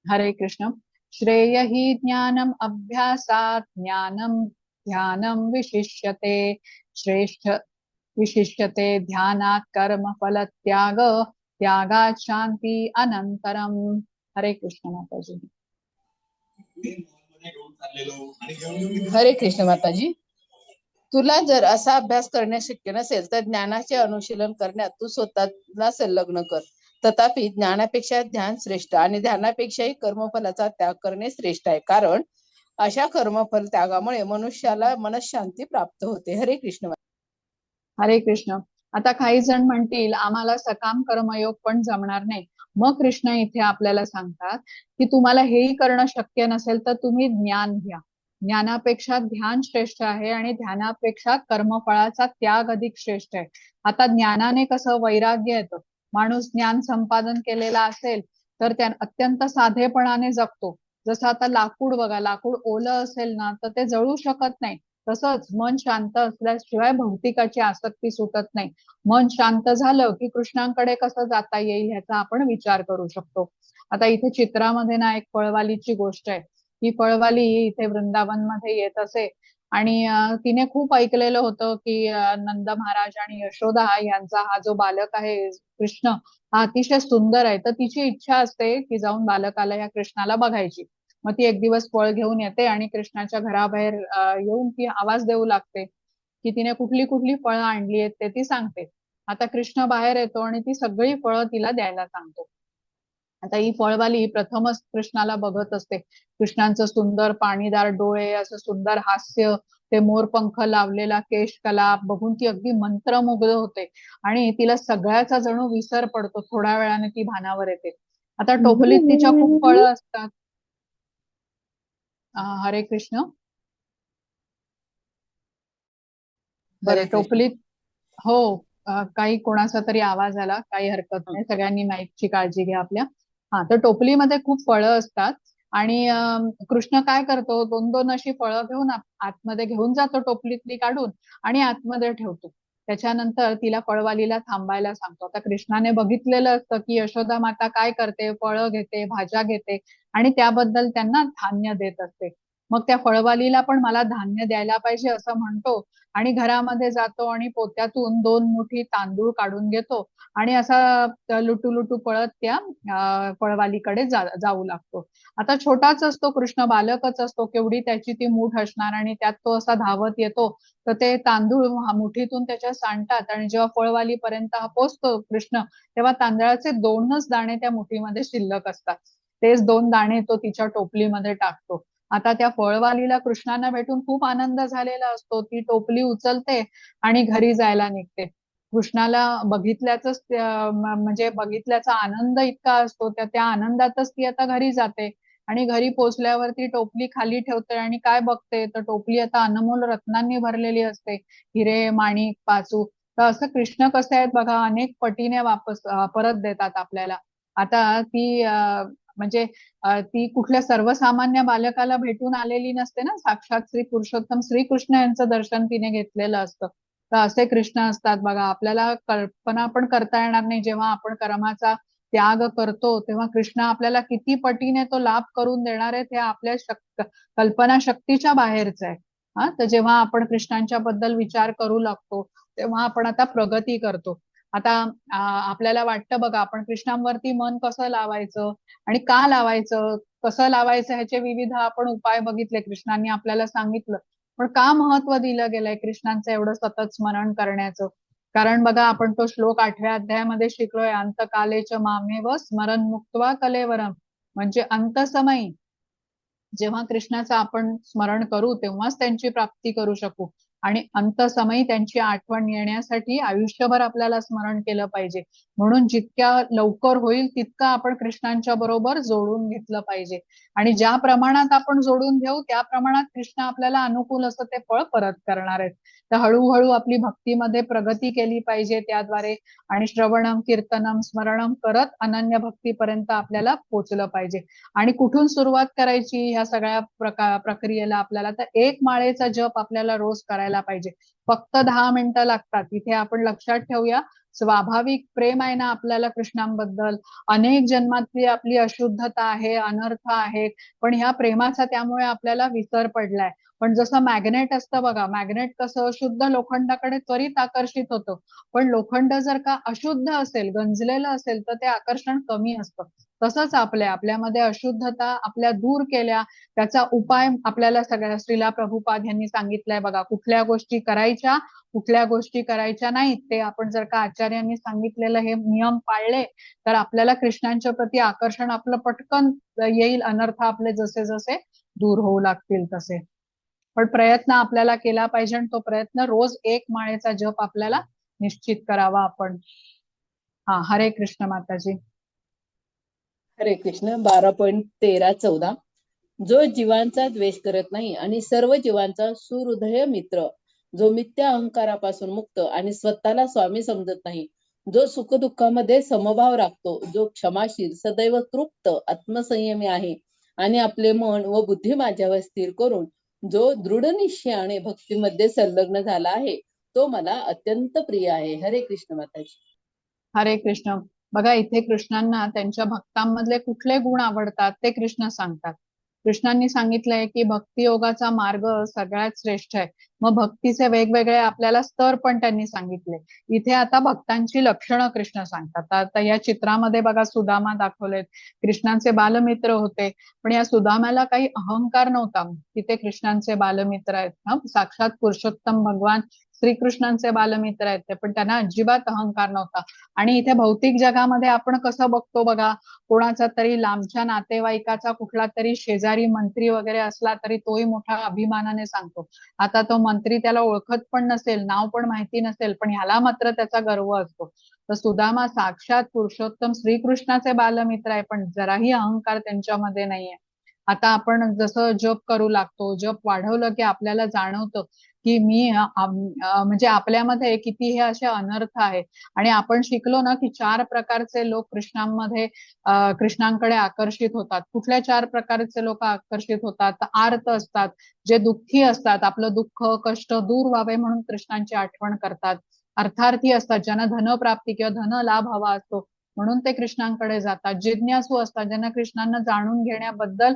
हरे कृष्ण. श्रेय हि ज्ञानम अभ्यासात ज्ञानम ध्यानम विशिष्यते. श्रेष्ठ विशिष्यते ध्यानात कर्म फल त्याग, त्यागात शांती अनंतरम. हरे कृष्ण माताजी. हरे कृष्ण माताजी. तुला जर असा अभ्यास करणे शक्य नसेल तर ज्ञानाचे अनुशीलन करण्यात तू स्वतःला संलग्न कर. तथापि ज्ञानापेक्षा ध्यान श्रेष्ठ आणि ध्यानापेक्षाही कर्मफलाचा त्याग करणे श्रेष्ठ आहे, कारण अशा कर्मफल त्यागामुळे मनुष्याला मनशांती प्राप्त होते. हरे कृष्ण. हरे कृष्ण. आता काही जण म्हणतील आम्हाला सकाम कर्मयोग पण जमणार नाही. मग कृष्ण इथे आपल्याला सांगतात की तुम्हाला हेही करणं शक्य नसेल तर तुम्ही ज्ञान घ्या. ज्ञानापेक्षा ध्यान श्रेष्ठ आहे आणि ध्यानापेक्षा कर्मफळाचा त्याग अधिक श्रेष्ठ आहे. आता ज्ञानाने कसं वैराग्य येतं. माणूस ज्ञान संपादन केलेला असेल तर त्या अत्यंत साधेपणाने जगतो. जसं आता लाकूड बघा, लाकूड ओलं असेल ना तर ते जळू शकत नाही. तसंच मन शांत असल्याशिवाय भौतिकाची आसक्ती सुटत नाही. मन शांत झालं की कृष्णांकडे कसं जाता येईल ह्याचा आपण विचार करू शकतो. आता इथे चित्रामध्ये ना एक पळवालीची गोष्ट आहे. ही पळवाली इथे वृंदावन मध्ये येत असे आणि तिने खूप ऐकलेलं होतं की नंद महाराज आणि यशोदा यांचा हा जो बालक आहे कृष्ण, हा अतिशय सुंदर आहे. तर तिची इच्छा असते की जाऊन बालकाला या कृष्णाला बघायची. मग ती एक दिवस फळ घेऊन येते आणि कृष्णाच्या घराबाहेर येऊन ती आवाज देऊ लागते की तिने कुठली कुठली फळं आणली आहेत ते ती सांगते. आता कृष्ण बाहेर येतो आणि ती सगळी फळं तिला द्यायला सांगतो. आता ही फळवाली प्रथमच कृष्णाला बघत असते. कृष्णांचं सुंदर पाणीदार डोळे, असं सुंदर हास्य, ते मोरपंख लावलेला केश कलाप बघून ती अगदी मंत्रमुग्ध होते आणि तिला सगळ्याचा जणू विसर पडतो. थोड्या वेळाने ती भानावर येते. आता टोपलीत तिच्या खूप फळं असतात. हरे कृष्ण. हरे बरं, कृष्ण. टोपलीत हो. काही कोणाचा तरी आवाज आला, काही हरकत हं. नाही, सगळ्यांनी माईकची काळजी घ्या आपल्या. हा, तर टोपलीमध्ये खूप फळं असतात आणि कृष्ण काय करतो, दोन दोन अशी फळं घेऊन आतमध्ये घेऊन जातो, टोपलीतली काढून आणि आतमध्ये ठेवतो. त्याच्यानंतर तिला फळवालीला थांबायला सांगतो. आता कृष्णाने बघितलेलं असतं की यशोदा माता काय करते, फळं घेते, भाज्या घेते आणि त्याबद्दल त्यांना धान्य देत असते. मग त्या फळवालीला पण मला धान्य द्यायला पाहिजे असं म्हणतो आणि घरामध्ये जातो आणि पोत्यातून 2 मुठी तांदूळ काढून घेतो आणि असा लुटू लुटू पळत त्या फळवालीकडे जाऊ लागतो. आता छोटाच असतो कृष्ण, बालकच असतो, केवढी त्याची ती मूठ असणार आणि त्यात तो असा धावत येतो. तर ते तांदूळ मुठीतून त्याच्या सांडतात आणि जेव्हा फळवालीपर्यंत हा पोहोचतो कृष्ण, तेव्हा तांदळाचे 2च दाणे त्या मुठीमध्ये शिल्लक असतात. तेच 2 दाणे तो तिच्या टोपलीमध्ये टाकतो. आता त्या फळवालीला कृष्णांना भेटून खूप आनंद झालेला असतो. ती टोपली उचलते आणि घरी जायला निघते. कृष्णाला बघितल्याचंच म्हणजे बघितल्याचा आनंद इतका असतो, त्या त्या आनंदातच ती आता घरी जाते आणि घरी पोहोचल्यावर ती टोपली खाली ठेवते आणि काय बघते, तर टोपली आता अनमोल रत्नांनी भरलेली असते. हिरे, माणिक, पाचू. तर असं कृष्ण कसे आहेत बघा, अनेक पटीने वापस परत देतात आपल्याला. आता ती म्हणजे ती कुठल्या सर्वसामान्य बालकाला भेटून आलेली नसते ना, साक्षात श्री पुरुषोत्तम श्रीकृष्ण यांचं दर्शन तिने घेतलेलं असतं. तर असे कृष्ण असतात बघा. आपल्याला कल्पना पण करता येणार नाही, जेव्हा आपण कर्माचा त्याग करतो तेव्हा कृष्ण आपल्याला किती पटीने तो लाभ करून देणार आहेत, हे आपल्या कल्पना शक्तीच्या बाहेरचं आहे. हा, तर जेव्हा आपण कृष्णांच्या बद्दल विचार करू लागतो तेव्हा आपण आता प्रगती करतो. आता आपल्याला वाटतं बघा, आपण कृष्णांवरती मन कसं लावायचं आणि का लावायचं, कसं लावायचं, ह्याचे विविध आपण उपाय बघितले, कृष्णांनी आपल्याला सांगितलं. पण का महत्व दिलं गेलंय कृष्णांचं एवढं सतत स्मरण करण्याचं? कारण बघा, आपण तो श्लोक 8व्या अध्यायामध्ये शिकलोय, अंतकालेच मामेव स्मरण मुक्त्वा कलेवरम. म्हणजे अंतसमयी जेव्हा कृष्णाचं आपण स्मरण करू तेव्हाच त्यांची प्राप्ती करू शकू आणि अंतसमयी त्यांची आठवण येण्यासाठी आयुष्यभर आपल्याला स्मरण केलं पाहिजे. म्हणून जितक्या लवकर होईल तितकं आपण कृष्णांच्या बरोबर जोडून घेतलं पाहिजे आणि ज्या प्रमाणात आपण जोडून घेऊ त्या प्रमाणात कृष्ण आपल्याला अनुकूल असं ते फळ परत करणार आहेत. तर हळूहळू आपली भक्तीमध्ये प्रगती केली पाहिजे त्याद्वारे आणि श्रवणम, कीर्तनम, स्मरणम करत अनन्य भक्तीपर्यंत आपल्याला पोहोचलं पाहिजे. आणि कुठून सुरुवात करायची ह्या सगळ्या प्रक्रियेला आपल्याला, तर 1 माळेचा जप आपल्याला रोज करायला पाहिजे. फक्त 10 मिनिटं लागतात. इथे आपण लक्षात ठेवूया, स्वाभाविक प्रेम आहे ना आपल्याला कृष्णांबद्दल. अनेक जन्मातली आपली अशुद्धता आहे, अनर्थ आहेत, पण ह्या प्रेमाचा त्यामुळे आपल्याला विसर पडलाय. पण जसं मॅग्नेट असतं बघा, मॅग्नेट कसं शुद्ध लोखंडाकडे त्वरित आकर्षित होतं, पण लोखंड जर का अशुद्ध असेल, गंजलेलं असेल, तर ते आकर्षण कमी असतं. तसंच आपल्यामध्ये अशुद्धता आपल्या दूर केल्या, त्याचा उपाय आपल्याला सगळ्या श्रीला प्रभुपाद यांनी सांगितलंय बघा. कुठल्या गोष्टी करायच्या, कुठल्या गोष्टी करायच्या नाहीत, ते आपण जर का आचार्यांनी सांगितलेलं हे नियम पाळले तर आपल्याला कृष्णांच्या प्रती आकर्षण आपलं पटकन येईल. अनर्थ आपले जसे जसे दूर होऊ लागतील तसे. पण प्रयत्न आपल्याला केला पाहिजे आणि तो प्रयत्न रोज 1 माळेचा जप आपल्याला निश्चित करावा आपण. हा, हरे कृष्ण माताजी. हरे कृष्ण. 12.13-14. जो जीवांचा द्वेष करत नाही आणि सर्व जीवांचा सुहृदय मित्र, जो मिथ्या अहंकारापासून मुक्त आणि स्वतःला स्वामी समजत नाही, जो सुखदुःखामध्ये समभाव राखतो, जो क्षमाशील, सदैव तृप्त, आत्मसंयमी आहे आणि आपले मन व बुद्धी माझ्यावर स्थिर करून जो दृढ निश्चयाने भक्तीमध्ये संलग्न झाला आहे, तो मला अत्यंत प्रिय आहे. हरे कृष्ण माताजी. हरे कृष्ण. बघा, इथे कृष्णांना त्यांच्या भक्तांमधले कुठले गुण आवडतात ते कृष्ण सांगतात. कृष्णांनी सांगितलंय की भक्तियोगाचा मार्ग सगळ्यात श्रेष्ठ आहे. मग भक्तीचे वेगवेगळे आपल्याला स्तर पण त्यांनी सांगितले. इथे आता भक्तांची लक्षणं कृष्ण सांगतात. आता या चित्रामध्ये बघा, सुदामा दाखवलेत, कृष्णांचे बालमित्र होते, पण या सुदामाला काही अहंकार नव्हता. तिथे कृष्णांचे बालमित्र आहेत. साक्षात पुरुषोत्तम भगवान श्रीकृष्णांचे बालमित्र आहेत ते, पण त्यांना अजिबात अहंकार नव्हता. आणि इथे भौतिक जगामध्ये आपण कसं बघतो बघा, कोणाचा तरी लांबच्या नातेवाईकाचा कुठला तरी शेजारी मंत्री वगैरे असला तरी तोही मोठ्या अभिमानाने सांगतो. आता तो मंत्री त्याला ओळखत पण नसेल, नाव पण माहिती नसेल, पण ह्याला मात्र त्याचा गर्व असतो. तर सुदामा साक्षात पुरुषोत्तम श्रीकृष्णाचे बालमित्र आहे, पण जराही अहंकार त्यांच्यामध्ये नाहीये. आता आपण जसं जप करू लागतो, जप वाढवलं की आपल्याला जाणवतं की म्हणजे आपल्यामध्ये किती हे असे अनर्थ आहेत. आणि आपण शिकलो ना की 4 प्रकारचे लोक कृष्णांमध्ये कृष्णांकडे आकर्षित होतात. कुठल्या 4 प्रकारचे लोक आकर्षित होतात? तर आर्त असतात, जे दुःखी असतात, आपलं दुःख कष्ट दूर व्हावे म्हणून कृष्णांची आठवण करतात. अर्थार्थी असतात, ज्यांना धनप्राप्ती किंवा धन लाभ हवा असतो म्हणून ते कृष्णांकडे जातात. जिज्ञासू असतात, ज्यांना कृष्णांना जाणून घेण्याबद्दल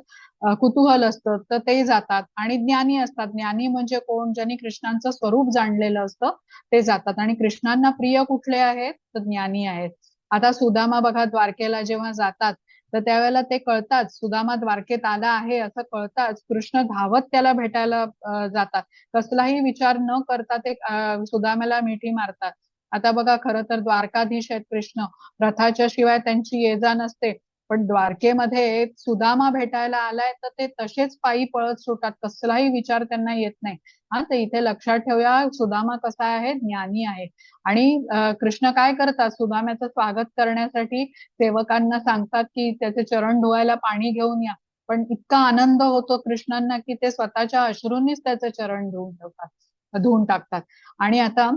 कुतूहल असतं तर ते जातात. आणि ज्ञानी असतात, ज्ञानी म्हणजे कोण? ज्यांनी कृष्णांचं स्वरूप जाणलेलं असतं ते जातात. आणि कृष्णांना प्रिय कुठले आहेत? तर ज्ञानी आहेत. आता सुदामा बघा द्वारकेला जेव्हा जातात तर त्यावेळेला ते कळतात, सुदामा द्वारकेत आला आहे असं कळताच कृष्ण धावत त्याला भेटायला जातात. कसलाही विचार न करता ते सुदामाला मिठी मारतात. आता बघा, खरं तर द्वारकाधीश आहेत कृष्ण, रथाच्या शिवाय त्यांची ये-जा नसते. पण द्वारकेमध्ये सुदामा भेटायला आलाय तर ते तसेच पायी पळत सुटतात, कसलाही विचार त्यांना येत नाही. हा, तर इथे लक्षात ठेवूया, सुदामा कसा आहे? ज्ञानी आहे. आणि कृष्ण काय करतात? सुदाम्याचं स्वागत करण्यासाठी सेवकांना सांगतात की त्याचे चरण धुवायला पाणी घेऊन या. पण इतका आनंद होतो कृष्णांना की ते स्वतःच्या अश्रूंनीच त्याचे चरण धुवून टाकतात. आणि आता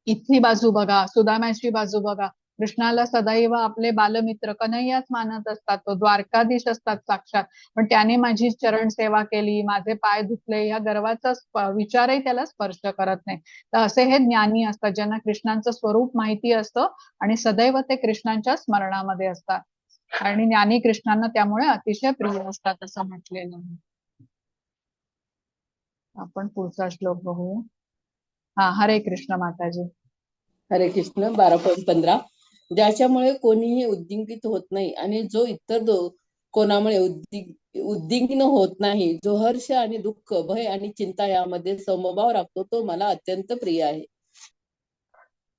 इथली बाजू बघा, सुदाम्याची बाजू बघा. कृष्णाला सदैव आपले बालमित्र कन्हैयाच मानत असतात, तो द्वारकाधीश असतात साक्षात. पण त्याने माझी चरण सेवा केली, माझे पाय धुतले, या गर्वाचा विचारही त्याला स्पर्श करत नाही. तर असे हे ज्ञानी असतात, ज्यांना कृष्णांचं स्वरूप माहिती असतं आणि सदैव ते कृष्णांच्या स्मरणामध्ये असतात. आणि ज्ञानी कृष्णांना त्यामुळे अतिशय प्रिय असतात असं म्हटलेलं आहे. आपण पुढचा श्लोक बघू. हा, हरे कृष्ण माताजी. हरे कृष्ण 12.15. ज्याच्यामुळे कोणीही उद्विग्न होत नाही आणि जो इतर कोणामुळे उद्विग्न होत नाही, जो हर्ष आणि दुःख, भय आणि चिंता यामध्ये समभाव राखतो, तो मला अत्यंत प्रिय आहे.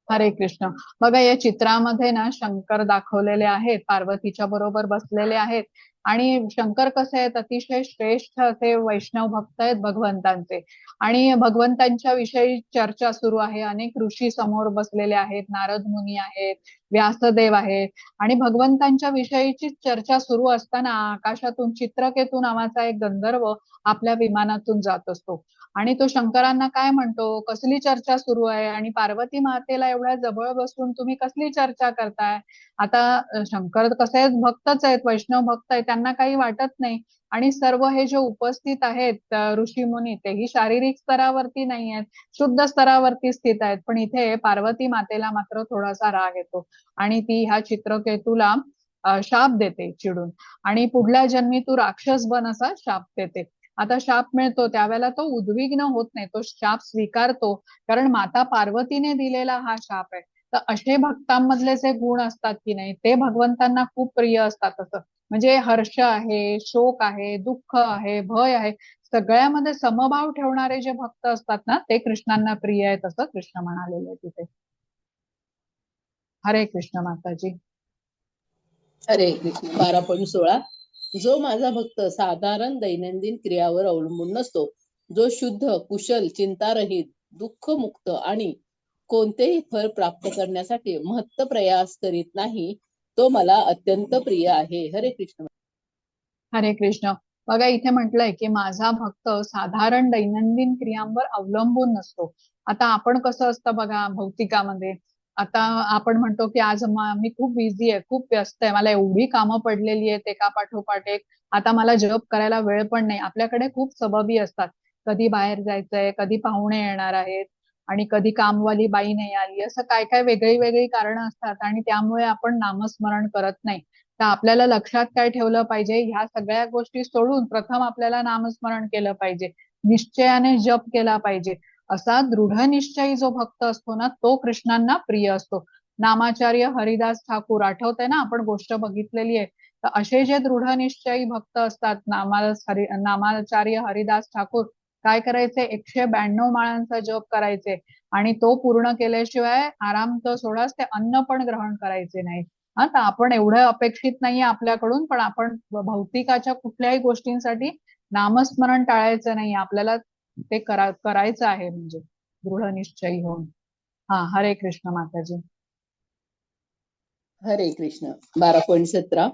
हरे कृष्ण. बघा, या चित्रामध्ये ना शंकर दाखवलेले आहेत, पार्वतीच्या बरोबर बसलेले आहेत. आणि शंकर कसे आहेत? अतिशय श्रेष्ठ असे वैष्णव भक्त आहेत भगवंतांचे. आणि भगवंतांच्या विषयी चर्चा सुरू आहे. अनेक ऋषी समोर बसलेले आहेत, नारद मुनी आहेत, व्यासदेव आहेत. आणि भगवंतांच्या विषयीची चर्चा सुरू असताना आकाशातून चित्रकेतू नावाचा एक गंधर्व आपल्या विमानातून जात असतो. आणि तो शंकरांना काय म्हणतो, कसली चर्चा सुरू आहे आणि पार्वती मातेला एवढ्या जवळ बसून तुम्ही कसली चर्चा करताय? आता शंकर कसे आहेत? भक्तच आहेत, वैष्णव भक्त आहेत, त्यांना काही वाटत नाही. आणि सर्व हे जे उपस्थित आहेत ऋषी मुनी, तेही शारीरिक स्तरावरती नाही आहेत, शुद्ध स्तरावरती स्थित आहेत. पण इथे पार्वती मातेला मात्र थोडासा राग येतो आणि ती ह्या चित्रकेतूला शाप देते चिडून. आणि पुढल्या जन्मी तू राक्षस बन असा शाप देते. आता शाप मिळतो त्यावेळेला तो उद्विग्न होत नाही, तो शाप स्वीकारतो, कारण माता पार्वतीने दिलेला हा शाप आहे. तर असे भक्तांमधले जे गुण असतात की नाही, ते भगवंतांना खूप प्रिय असतात. असं म्हणजे हर्ष आहे, शोक आहे, दुःख आहे, भय आहे, सगळ्यामध्ये समभाव ठेवणारे जे भक्त असतात ना, ते कृष्णांना प्रिय आहेत असं कृष्ण म्हणालेले आहे तिथे. हरे कृष्ण माताजी. हरे कृष्ण 12.16. जो माझा भक्त साधारण दैनंदिन क्रियावर अवलंबून नसतो, जो शुद्ध, कुशल, चिंतारहित, दुःखमुक्त आणि कोणतेही फळ प्राप्त करण्यासाठी महत्त प्रयास करीत नाही, तो मला अत्यंत प्रिय आहे. हरे कृष्ण. हरे कृष्ण. बघा, इथे म्हटलंय की माझा भक्त साधारण दैनंदिन क्रियांवर अवलंबून नसतो. आता आपण कसं असतं बघा भौतिकामध्ये, आता आपण म्हणतो की आज मी खूप बिझी आहे, खूप व्यस्त आहे, मला एवढी कामं पडलेली आहेत एका पाठोपाठ एक, आता मला जॉब करायला वेळ पण नाही. आपल्याकडे खूप सबबी असतात, कधी बाहेर जायचंय, कधी पाहुणे येणार आहेत, आणि कधी कामवाली बाई नाही आली, असं काय काय वेगळी वेगळी कारणं असतात आणि त्यामुळे आपण नामस्मरण करत नाही. तर आपल्याला लक्षात काय ठेवलं पाहिजे, ह्या सगळ्या गोष्टी सोडून प्रथम आपल्याला नामस्मरण केलं पाहिजे, निश्चयाने जप केला पाहिजे. असा दृढ निश्चयी जो भक्त असतो ना, तो कृष्णांना प्रिय असतो. नामाचार्य हरिदास ठाकूर, आठवतंय ना, आपण गोष्ट बघितलेली आहे. तर असे जे दृढ निश्चयी भक्त असतात, नामाचार्य हरिदास ठाकूर, काय करायचे, 192 माळांचा जप करायचे आणि तो पूर्ण केल्याशिवाय आराम तर सोडाच, ते अन्न पण ग्रहण करायचे नाही. हा, तर आपण एवढं अपेक्षित नाहीये आपल्याकडून, पण आपण भौतिकाच्या कुठल्याही गोष्टींसाठी नामस्मरण टाळायचं नाही, आपल्याला ते करायचं आहे, म्हणजे दृढ निश्चयी होऊन. हा, हरे कृष्ण माताजी. हरे कृष्ण. 12.17.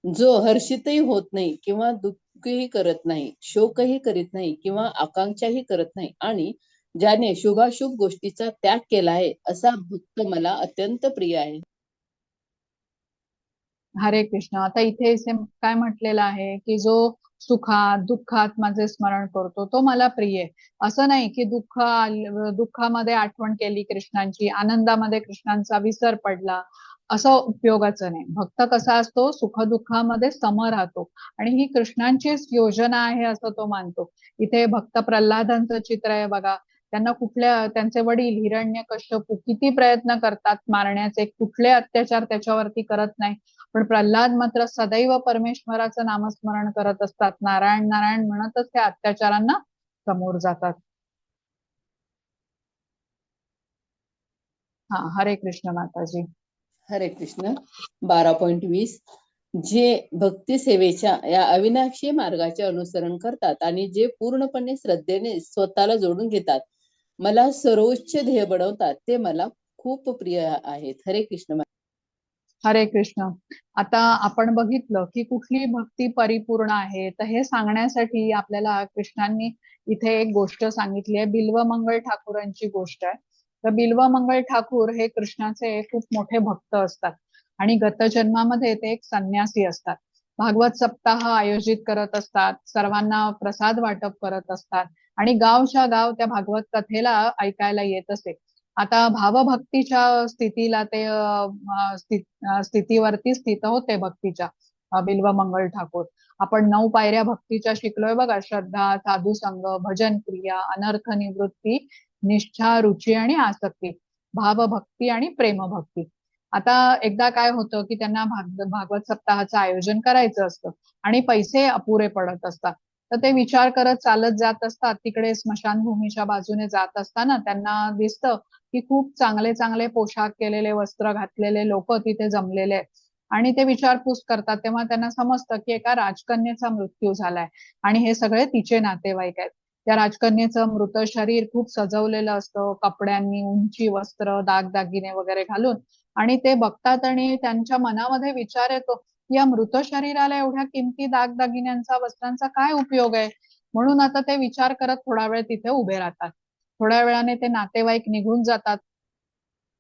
जो हर्षितही होत नाही किंवा दुःखही करत नाही, शोकही करीत नाही किंवा आकांक्षाही करत नाही, आणि ज्याने शुभाशुभ गोष्टीचा त्याग केला आहे, असा भक्त मला अत्यंत प्रिय आहे. हरे कृष्ण. आता इथे काय म्हटलेलं आहे की जो सुखात दुःखात माझे स्मरण करतो तो मला प्रिय आहे. असं नाही की दुःखामध्ये आठवण केली कृष्णांची, आनंदामध्ये कृष्णांचा विसर पडला, असं उपयोगाचं नाही. भक्त कसा असतो, सुखदुःखामध्ये सम राहतो आणि ही कृष्णांचीच योजना आहे असं तो मानतो. इथे भक्त प्रल्हादांचं चित्र आहे बघा. त्यांचे वडील हिरण्यकश्यपू किती प्रयत्न करतात मारण्याचे, कुठले अत्याचार त्याच्यावरती करत नाही, पण प्रल्हाद मात्र सदैव परमेश्वराचं नामस्मरण करत असतात, नारायण नारायण म्हणतच त्या अत्याचारांना समोर जातात. हा, हरे कृष्ण माताजी. हरे कृष्ण. 12.20. जे भक्ती सेवेच्या या अविनाशी मार्गाचे अनुसरण करतात आणि जे पूर्णपणे श्रद्धेने स्वतःला जोडून घेतात, मला सर्वोच्च ध्येय बनवतात, ते मला खूप प्रिय आहेत. हरे कृष्ण. हरे कृष्ण. आता आपण बघितलं की कुठली भक्ती परिपूर्ण आहे, तर हे सांगण्यासाठी आपल्याला कृष्णांनी इथे एक गोष्ट सांगितली आहे, बिल्वमंगळ ठाकूरांची गोष्ट आहे. तर बिल्वमंगळ ठाकूर हे कृष्णाचे खूप मोठे भक्त असतात आणि गत जन्मामध्ये ते एक संन्यासी असतात. भागवत सप्ताह आयोजित करत असतात, सर्वांना प्रसाद वाटप करत असतात आणि गावच्या गाव त्या भागवत कथेला ऐकायला येत असे. आता भावभक्तीच्या स्थितीला ते स्थितीवरती स्थित होते भक्तीच्या, बिल्वमंगळ ठाकूर. आपण 9 पायऱ्या भक्तीच्या शिकलोय बघा, श्रद्धा, साधू संग, भजन क्रिया, अनर्थ निवृत्ती, निष्ठा, रुची आणि आसक्ती, भावभक्ती आणि प्रेमभक्ती. आता एकदा काय होतं की त्यांना भागवत सप्ताहाचं आयोजन करायचं असतं आणि पैसे अपुरे पडत असतात. तर ते विचार करत चालत जात असतात, तिकडे स्मशानभूमीच्या बाजूने जात असताना त्यांना दिसतं की खूप चांगले चांगले पोशाख केलेले, वस्त्र घातलेले लोक तिथे जमलेले आहेत आणि ते विचारपूस करतात. तेव्हा त्यांना समजतं की एका राजकन्येचा मृत्यू झालाय आणि हे सगळे तिचे नातेवाईक आहेत. त्या राजकन्येचं मृत शरीर खूप सजवलेलं असतं, कपड्यांनी, उंची वस्त्र, दागदागिने वगैरे घालून, आणि ते बघतात आणि त्यांच्या मनामध्ये विचार येतो, या मृत शरीराला एवढ्या किमती दागदागिन्यांचा, वस्त्रांचा काय उपयोग आहे. म्हणून आता ते विचार करत थोडा वेळ तिथे उभे राहतात. थोड्या वेळाने ते नातेवाईक निघून जातात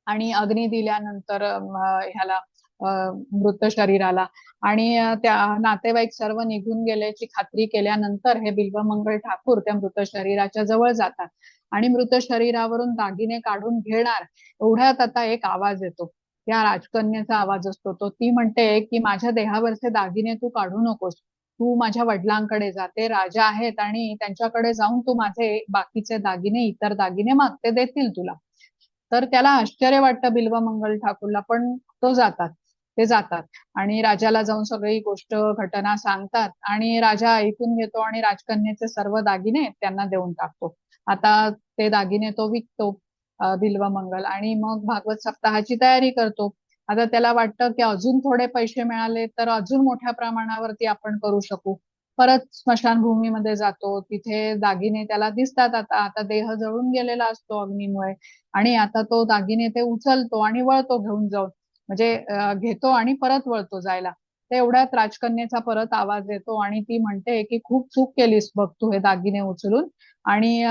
आणि अग्नी दिल्यानंतर ह्याला मृत शरीराला, आणि त्या नातेवाईक सर्व निघून गेल्याची खात्री केल्यानंतर हे बिल्वमंगळ ठाकूर त्या मृत शरीराच्या जवळ जातात आणि मृत शरीरावरून दागिने काढून घेणार एवढ्यात आता एक आवाज येतो. त्या राजकन्याचा आवाज असतो तो. ती म्हणते की माझ्या देहावरचे दागिने तू काढू नकोस, तू माझ्या वडिलांकडे जा, ते राजा आहेत आणि त्यांच्याकडे जाऊन तू माझे बाकीचे दागिने, इतर दागिने माग, ते देतील तुला. तर त्याला आश्चर्य वाटतं बिल्वमंगल ठाकूरला, पण ते जातात आणि राजाला जाऊन सगळी गोष्ट घटना सांगतात आणि राजा ऐकून घेतो आणि राजकन्याचे सर्व दागिने त्यांना देऊन टाकतो. आता ते दागिने तो विकतो, बिल्वमंगल, आणि मग भागवत सप्ताहाची तयारी करतो. आता त्याला वाटतं की अजून थोडे पैसे मिळाले तर अजून मोठ्या प्रमाणावरती आपण करू शकू. परत स्मशानभूमीमध्ये जातो, तिथे दागिने त्याला दिसतात. आता आता देह जळून गेलेला असतो अग्नीमुळे आणि आता तो दागिने ते उचलतो आणि वळतो घेऊन जाऊन, म्हणजे घेतो आणि परत वळतो जायला. तर एवढ्यात राजकन्येचा परत आवाज येतो आणि ती म्हणते की खूप चूक केलीस बघ तू हे दागिने उचलून, आणि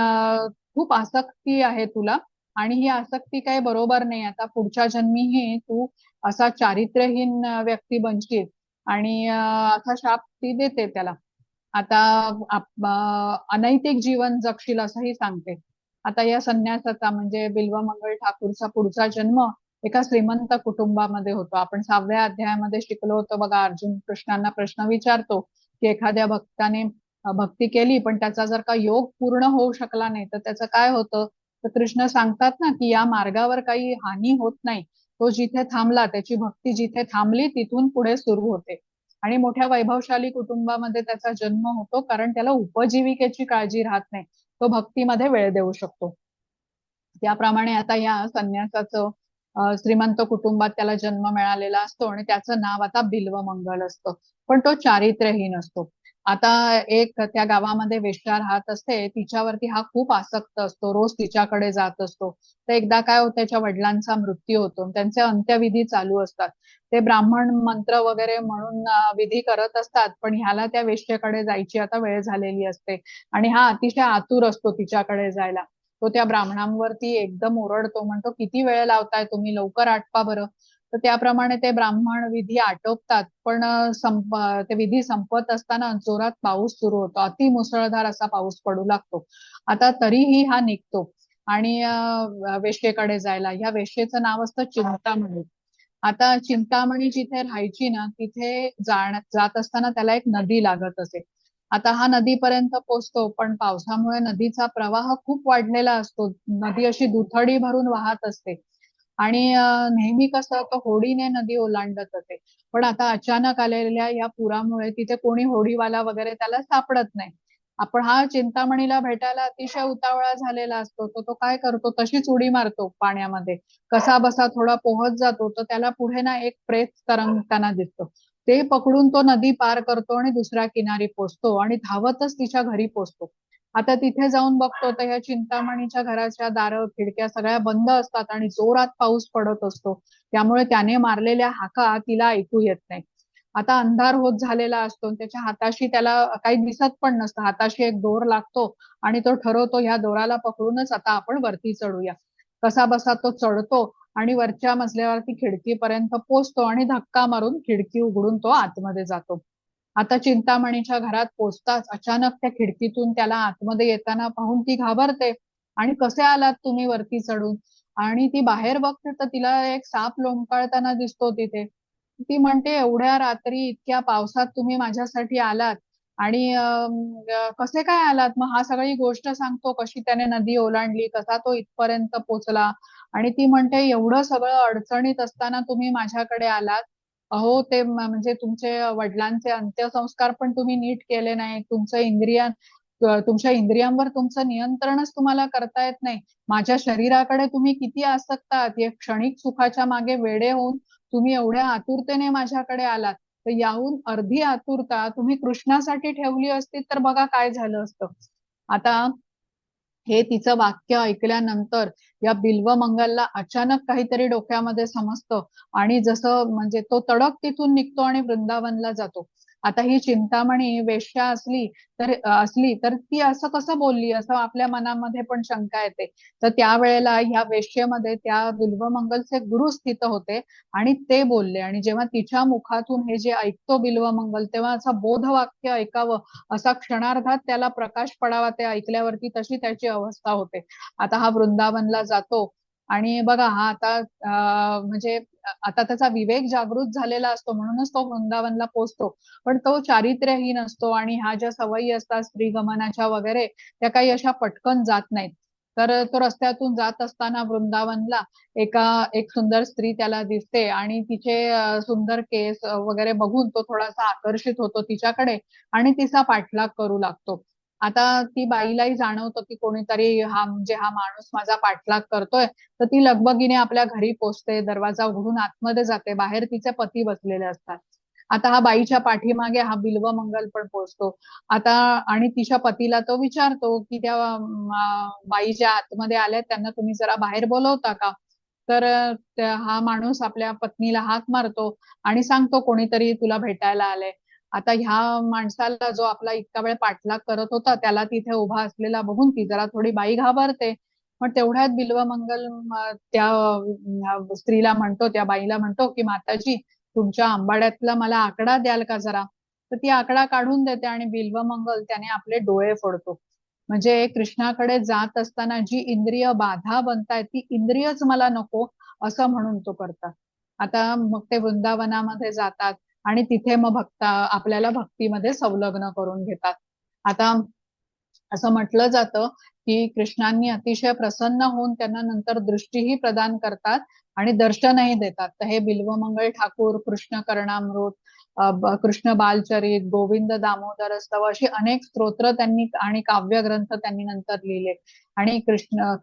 खूप आसक्ती आहे तुला आणि ही आसक्ती काही बरोबर नाही. आता पुढच्या जन्मीही तू असा चारित्र्यहीन व्यक्ती बनशील, आणि असा शाप ती देते त्याला. आता अनैतिक जीवन जगशील असंही सांगते. आता या संन्यासाचा म्हणजे बिल्वमंगळ ठाकूरचा पुढचा जन्म एका श्रीमंत कुटुंबामध्ये होतो. आपण 6व्या अध्यायामध्ये शिकलो होतो बघा, अर्जुन कृष्णांना प्रश्न विचारतो की एखाद्या भक्ताने भक्ती केली पण त्याचा जर का योग पूर्ण होऊ शकला नाही तर त्याचं काय होतं. तर कृष्ण सांगतात ना की या मार्गावर काही हानी होत नाही, तो जिथे थांबला, त्याची भक्ती जिथे थांबली तिथून पुढे सुरू होते. आणि मोठ्या वैभवशाली कुटुंबामध्ये त्याचा जन्म होतो कारण त्याला उपजीविकेची काळजी राहत नाही. तो भक्तीमध्ये वेळ देऊ शकतो. त्याप्रमाणे आता या संन्यासाचं श्रीमंत कुटुंबात त्याला जन्म मिळालेला असतो आणि त्याचं नाव आता बिल्वमंगल असतं, पण तो चारित्र्यहीन असतो. आता एक त्या गावामध्ये वेश्या राहत असते, तिच्यावरती हा खूप आसक्त असतो, रोज तिच्याकडे जात असतो. तर एकदा काय होतं, त्याच्या वडिलांचा मृत्यू होतो, त्यांचे अंत्यविधी चालू असतात. ते ब्राह्मण मंत्र वगैरे म्हणून विधी करत असतात, पण ह्याला त्या वेश्येकडे जायची आता वेळ झालेली असते आणि हा अतिशय आतुर असतो तिच्याकडे जायला. तो त्या ब्राह्मणांवरती एकदम ओरडतो, म्हणतो किती वेळ लावताय तुम्ही, लवकर आटपा बरं. तर त्याप्रमाणे ते ब्राह्मण विधी आटोपतात, पण ते विधी संपत असताना जोरात पाऊस सुरू होतो, अति मुसळधार असा पाऊस पडू लागतो. आता तरीही हा निघतो आणि वेश्येकडे जायला. ह्या वेश्येचं नाव असतं चिंतामणी. आता चिंतामणी जिथे राहायची ना, तिथे जात असताना त्याला एक नदी लागत असे. आता हा नदीपर्यंत पोहोचतो, पण पावसामुळे नदीचा प्रवाह खूप वाढलेला असतो, नदी अशी दुथडी भरून वाहत असते आणि नेहमी कसं तो होडीने नदी ओलांडत असे. पण आता अचानक आलेल्या या पुरामुळे तिथे कोणी होडीवाला वगैरे त्याला सापडत नाही. आपण हा चिंतामणीला भेटायला अतिशय उतावळा झालेला असतो, तो तो काय करतो, तशीच उडी मारतो पाण्यामध्ये. कसा बसा थोडा पोहत जातो, तर त्याला पुढे ना एक प्रेत तरंगताना दिसतो. ते पकडून तो नदी पार करतो आणि दुसऱ्या किनारी पोचतो आणि धावतच तिच्या घरी पोचतो. आता तिथे जाऊन बघतो तर ह्या चिंतामणीच्या घराच्या दारं खिडक्या सगळ्या बंद असतात आणि जोरात पाऊस पडत असतो, त्यामुळे त्याने मारलेल्या हाका तिला ऐकू येत नाही. आता अंधार होत झालेला असतो, त्याच्या हाताशी त्याला काही दिसत पण नसतं, हाताशी एक दोर लागतो आणि तो ठरवतो ह्या दोराला पकडूनच आता आपण वरती चढूया. कसा बसा तो चढतो आणि वरच्या मजल्यावरती खिडकीपर्यंत पोहोचतो आणि धक्का मारून खिडकी उघडून तो आतमध्ये जातो. आता चिंतामणीच्या घरात पोचताच अचानक त्या खिडकीतून त्याला आतमध्ये येताना पाहून ती घाबरते आणि कसे आलात तुम्ही वरती चढून. आणि ती बाहेर बघते तर तिला एक साप लोंबकळताना दिसतो तिथे. ती म्हणते एवढ्या रात्री इतक्या पावसात तुम्ही माझ्यासाठी आलात आणि कसे काय आलात, मग हा सगळी गोष्ट सांगतो, कशी त्याने नदी ओलांडली, कसा तो इथपर्यंत पोचला. आणि ती म्हणते एवढं सगळं अडचणीत असताना तुम्ही माझ्याकडे आलात. अहो ते म्हणजे तुमचे वडिलांचे अंत्यसंस्कार पण तुम्ही नीट केले नाही, तुमच्या इंद्रियांवर तुमचं नियंत्रणच तुम्हाला करता येत नाही. माझ्या शरीराकडे तुम्ही किती आसक्त आहात, या क्षणिक सुखाच्या मागे वेडे होऊन तुम्ही एवढ्या आतुरतेने माझ्याकडे आलात. तर याहून अर्धी आतुरता तुम्ही कृष्णासाठी ठेवली असती तर बघा काय झालं असतं. आता हे तिचं वाक्य ऐकल्यानंतर या बिल्वमंगलला अचानक काहीतरी डोक्यामध्ये समजतं आणि जसं म्हणजे तो तडक तिथून निघतो आणि वृंदावनला जातो. आता ही चिंतामणी वेश्या असली तर ती असं कसं बोलली, असं आपल्या मनामध्ये पण शंका येते. तर त्यावेळेला ह्या वेश्येमध्ये त्या बिल्वमंगलचे गुरु स्थित होते आणि ते बोलले आणि जेव्हा तिच्या मुखातून हे जे ऐकतो बिल्वमंगल, तेव्हा असं बोधवाक्य ऐकावं असा क्षणार्धात त्याला प्रकाश पडावा ते ऐकल्यावरती तशी त्याची अवस्था होते. आता हा वृंदावनला जातो आणि बघा हा आता म्हणजे आता त्याचा विवेक जागृत झालेला असतो, म्हणूनच तो वृंदावनला पोहोचतो. पण तो चारित्र्यहीन असतो आणि ह्या ज्या सवयी असतात स्त्रीगमनाच्या वगैरे, त्या काही अशा पटकन जात नाहीत. तर तो रस्त्यातून जात असताना वृंदावनला एक सुंदर स्त्री त्याला दिसते आणि तिचे सुंदर केस वगैरे बघून तो थोडासा आकर्षित होतो तिच्याकडे आणि तिचा पाठलाग करू लागतो. आता ती बाईलाही जाणवतं की कोणीतरी हा माणूस माझा पाठलाग करतोय. तर ती लगबगीने आपल्या घरी पोचते, दरवाजा उघडून आतमध्ये जाते, बाहेर तिचे पती बसलेले असतात. आता हा बाईच्या पाठीमागे हा बिल्वमंगल पण पोचतो. आता आणि तिच्या पतीला तो विचारतो की त्या बाई ज्या आतमध्ये आल्या त्यांना तुम्ही जरा बाहेर बोलवता का. तर हा माणूस आपल्या पत्नीला हाक मारतो आणि सांगतो कोणीतरी तुला भेटायला आलंय. आता ह्या माणसाला जो आपला इतका वेळ पाठलाग करत होता त्याला तिथे उभा असलेला बघून ती जरा थोडी बाई घाबरते. पण तेवढ्यात बिल्वमंगल त्या स्त्रीला म्हणतो, त्या बाईला म्हणतो की माताजी, तुमच्या आंबाड्यातला मला आकडा द्याल का जरा. तर ती आकडा काढून देते आणि बिल्वमंगल त्याने आपले डोळे फोडतो. म्हणजे कृष्णाकडे जात असताना जी इंद्रिय बाधा बनतायत ती इंद्रियच मला नको असं म्हणून तो करतात. आता मग ते वृंदावनामध्ये जातात आणि तिथे मग आपल्याला भक्तीमध्ये संलग्न करून घेतात. आता असं म्हटलं जातं की कृष्णांनी अतिशय प्रसन्न होऊन त्यांना नंतर दृष्टीही प्रदान करतात आणि दर्शनही देतात. तर हे बिल्वमंगल ठाकूर कृष्ण कर्णामृत कृष्ण बालचरित, गोविंद दामोदर स्तव अशी अनेक स्तोत्र त्यांनी आणि काव्यग्रंथ त्यांनी नंतर लिहिले. आणि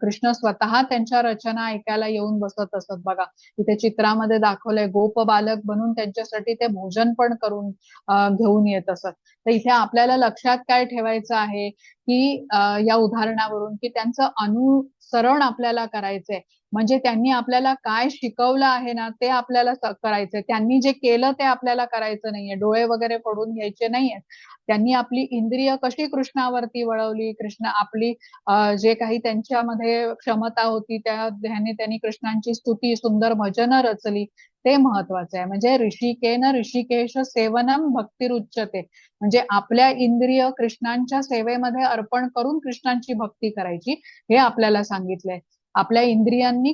कृष्ण स्वतः त्यांच्या रचना ऐकायला येऊन बसत असत बघा. इथे चित्रामध्ये दाखवलंय, गोप बालक बनून त्यांच्यासाठी ते भोजन पण करून घेऊन येत असत. तर इथे आपल्याला लक्षात काय ठेवायचं आहे की या उदाहरणावरून की त्यांचं अनुसरण आपल्याला करायचंय. म्हणजे त्यांनी आपल्याला काय शिकवलं आहे ना ते आपल्याला करायचंय. त्यांनी जे केलं ते आपल्याला करायचं नाहीये. डोळे वगैरे पडून घ्यायचे नाहीयेत. त्यांनी आपली इंद्रिय कशी कृष्णावरती वळवली, कृष्ण आपली जे काही त्यांच्यामध्ये क्षमता होती त्या ध्याने त्यांनी कृष्णांची स्तुती, सुंदर भजनं रचली, ते महत्वाचं आहे. म्हणजे ऋषिकेन ऋषिकेश सेवनम भक्तिरुच्यते. म्हणजे आपल्या इंद्रिय कृष्णांच्या सेवेमध्ये अर्पण करून कृष्णांची भक्ती करायची, हे आपल्याला सांगितलंय. आपल्या इंद्रियांनी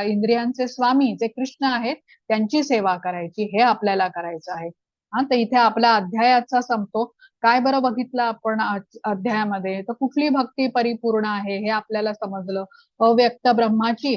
इंद्रियांचे स्वामी जे कृष्ण आहेत त्यांची सेवा करायची, हे आपल्याला करायचं आहे. हा, तर इथे आपला अध्यायाचा संपतो. काय बरं बघितलं आपण अध्यायामध्ये, तर कुठली भक्ती परिपूर्ण आहे हे आपल्याला समजलं. अव्यक्त ब्रह्माची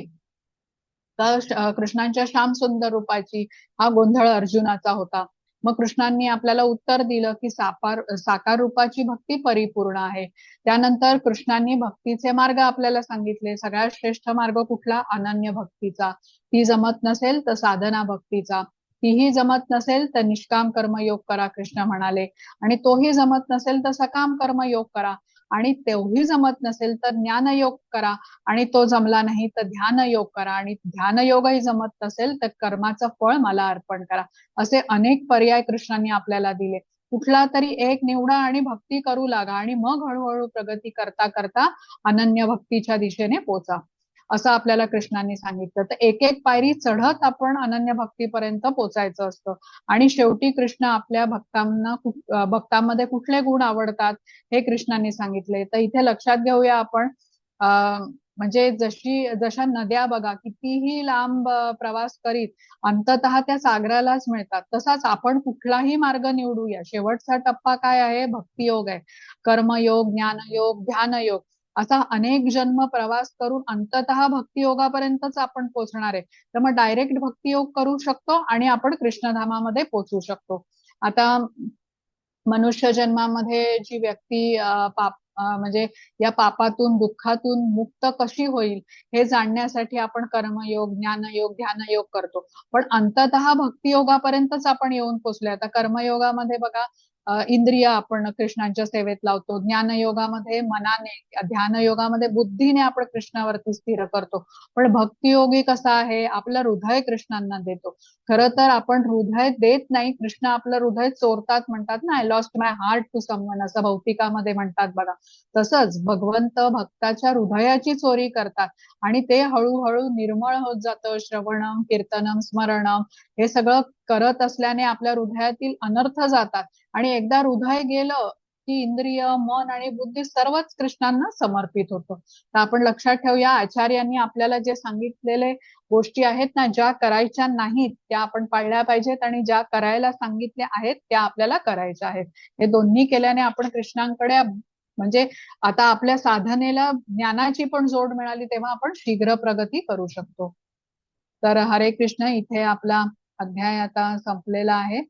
का कृष्णांच्या श्याम सुंदर रूपाची, हा गोंधळ अर्जुनाचा होता. मग कृष्णांनी आपल्याला उत्तर दिलं की साकार रूपाची भक्ती परिपूर्ण आहे. त्यानंतर कृष्णांनी भक्तीचे मार्ग आपल्याला सांगितले. सगळ्यात श्रेष्ठ मार्ग कुठला? अनन्य भक्तीचा. ती जमत नसेल तर साधना भक्तीचा. तीही जमत नसेल तर निष्काम कर्मयोग करा, कृष्ण म्हणाले. आणि तोही जमत नसेल तर सकाम कर्मयोग करा. आणि तेवढी जमत नसेल तर ज्ञानयोग करा. आणि तो जमला नाही तर ध्यान योग करा. आणि ध्यान योगही जमत नसेल तर कर्माचं फळ मला अर्पण करा. असे अनेक पर्याय कृष्णांनी आपल्याला दिले. कुठला तरी एक निवडा आणि भक्ती करू लागा, आणि मग हळूहळू प्रगती करता करता अनन्य भक्तीच्या दिशेने पोचा, असं आपल्याला कृष्णांनी सांगितलं. तर एक एक पायरी चढत आपण अनन्य भक्तीपर्यंत पोचायचं असतं. आणि शेवटी कृष्ण आपल्या भक्तांमध्ये कुठले गुण आवडतात हे कृष्णांनी सांगितले. तर इथे लक्षात घेऊया आपण, म्हणजे जशा नद्या बघा कितीही लांब प्रवास करीत अंततः त्या सागरालाच मिळतात, तसाच आपण कुठलाही मार्ग निवडूया, शेवटचा टप्पा काय आहे? भक्तियोग आहे. कर्मयोग, ज्ञानयोग, ध्यानयोग असा अनेक जन्म प्रवास करून अंततः भक्तियोगापर्यंतच आपण पोहोचणार आहे. तर मग डायरेक्ट भक्तियोग करू शकतो आणि आपण कृष्णधामामध्ये पोहोचू शकतो. आता मनुष्य जन्मामध्ये जी व्यक्ती म्हणजे या पापातून, दुःखातून मुक्त कशी होईल हे जाणण्यासाठी आपण कर्मयोग, ज्ञानयोग, ध्यानयोग करतो. पण अंततः भक्तियोगापर्यंतच आपण येऊन पोहोचलोय. आता कर्मयोगामध्ये बघा, इंद्रिय आपण कृष्णांच्या सेवेत लावतो. ज्ञानयोगामध्ये मनाने, ध्यानयोगामध्ये बुद्धीने आपण कृष्णावरती स्थिर करतो. पण भक्तियोगी कसा आहे? आपलं हृदय कृष्णांना देतो. खरं तर आपण हृदय देत नाही, कृष्ण आपलं हृदय चोरतात म्हणतात ना, I lost my heart to someone, असं भौतिकामध्ये म्हणतात बघा. तसंच भगवंत भक्ताच्या हृदयाची चोरी करतात आणि ते हळूहळू निर्मळ होत जातं. श्रवणम, कीर्तनम, स्मरणम हे सगळं करत असल्याने आपल्या हृदयातील अनर्थ जातात. आणि एकदा हृदय गेलं की इंद्रिय, मन आणि बुद्धी सर्वच कृष्णांना समर्पित होतं. तर आपण लक्षात ठेवूया, आचार्यांनी आपल्याला जे सांगितलेले गोष्टी आहेत ना, ज्या करायच्या नाहीत त्या आपण पाळल्या पाहिजेत, आणि ज्या करायला सांगितल्या आहेत त्या आपल्याला करायच्या आहेत. हे दोन्ही केल्याने आपण कृष्णांकडे, म्हणजे आता आपल्या साधनेला ज्ञानाची पण जोड मिळाली तेव्हा आपण शीघ्र प्रगती करू शकतो. तर हरे कृष्ण, इथे आपला अध्याय आता संपलेला आहे.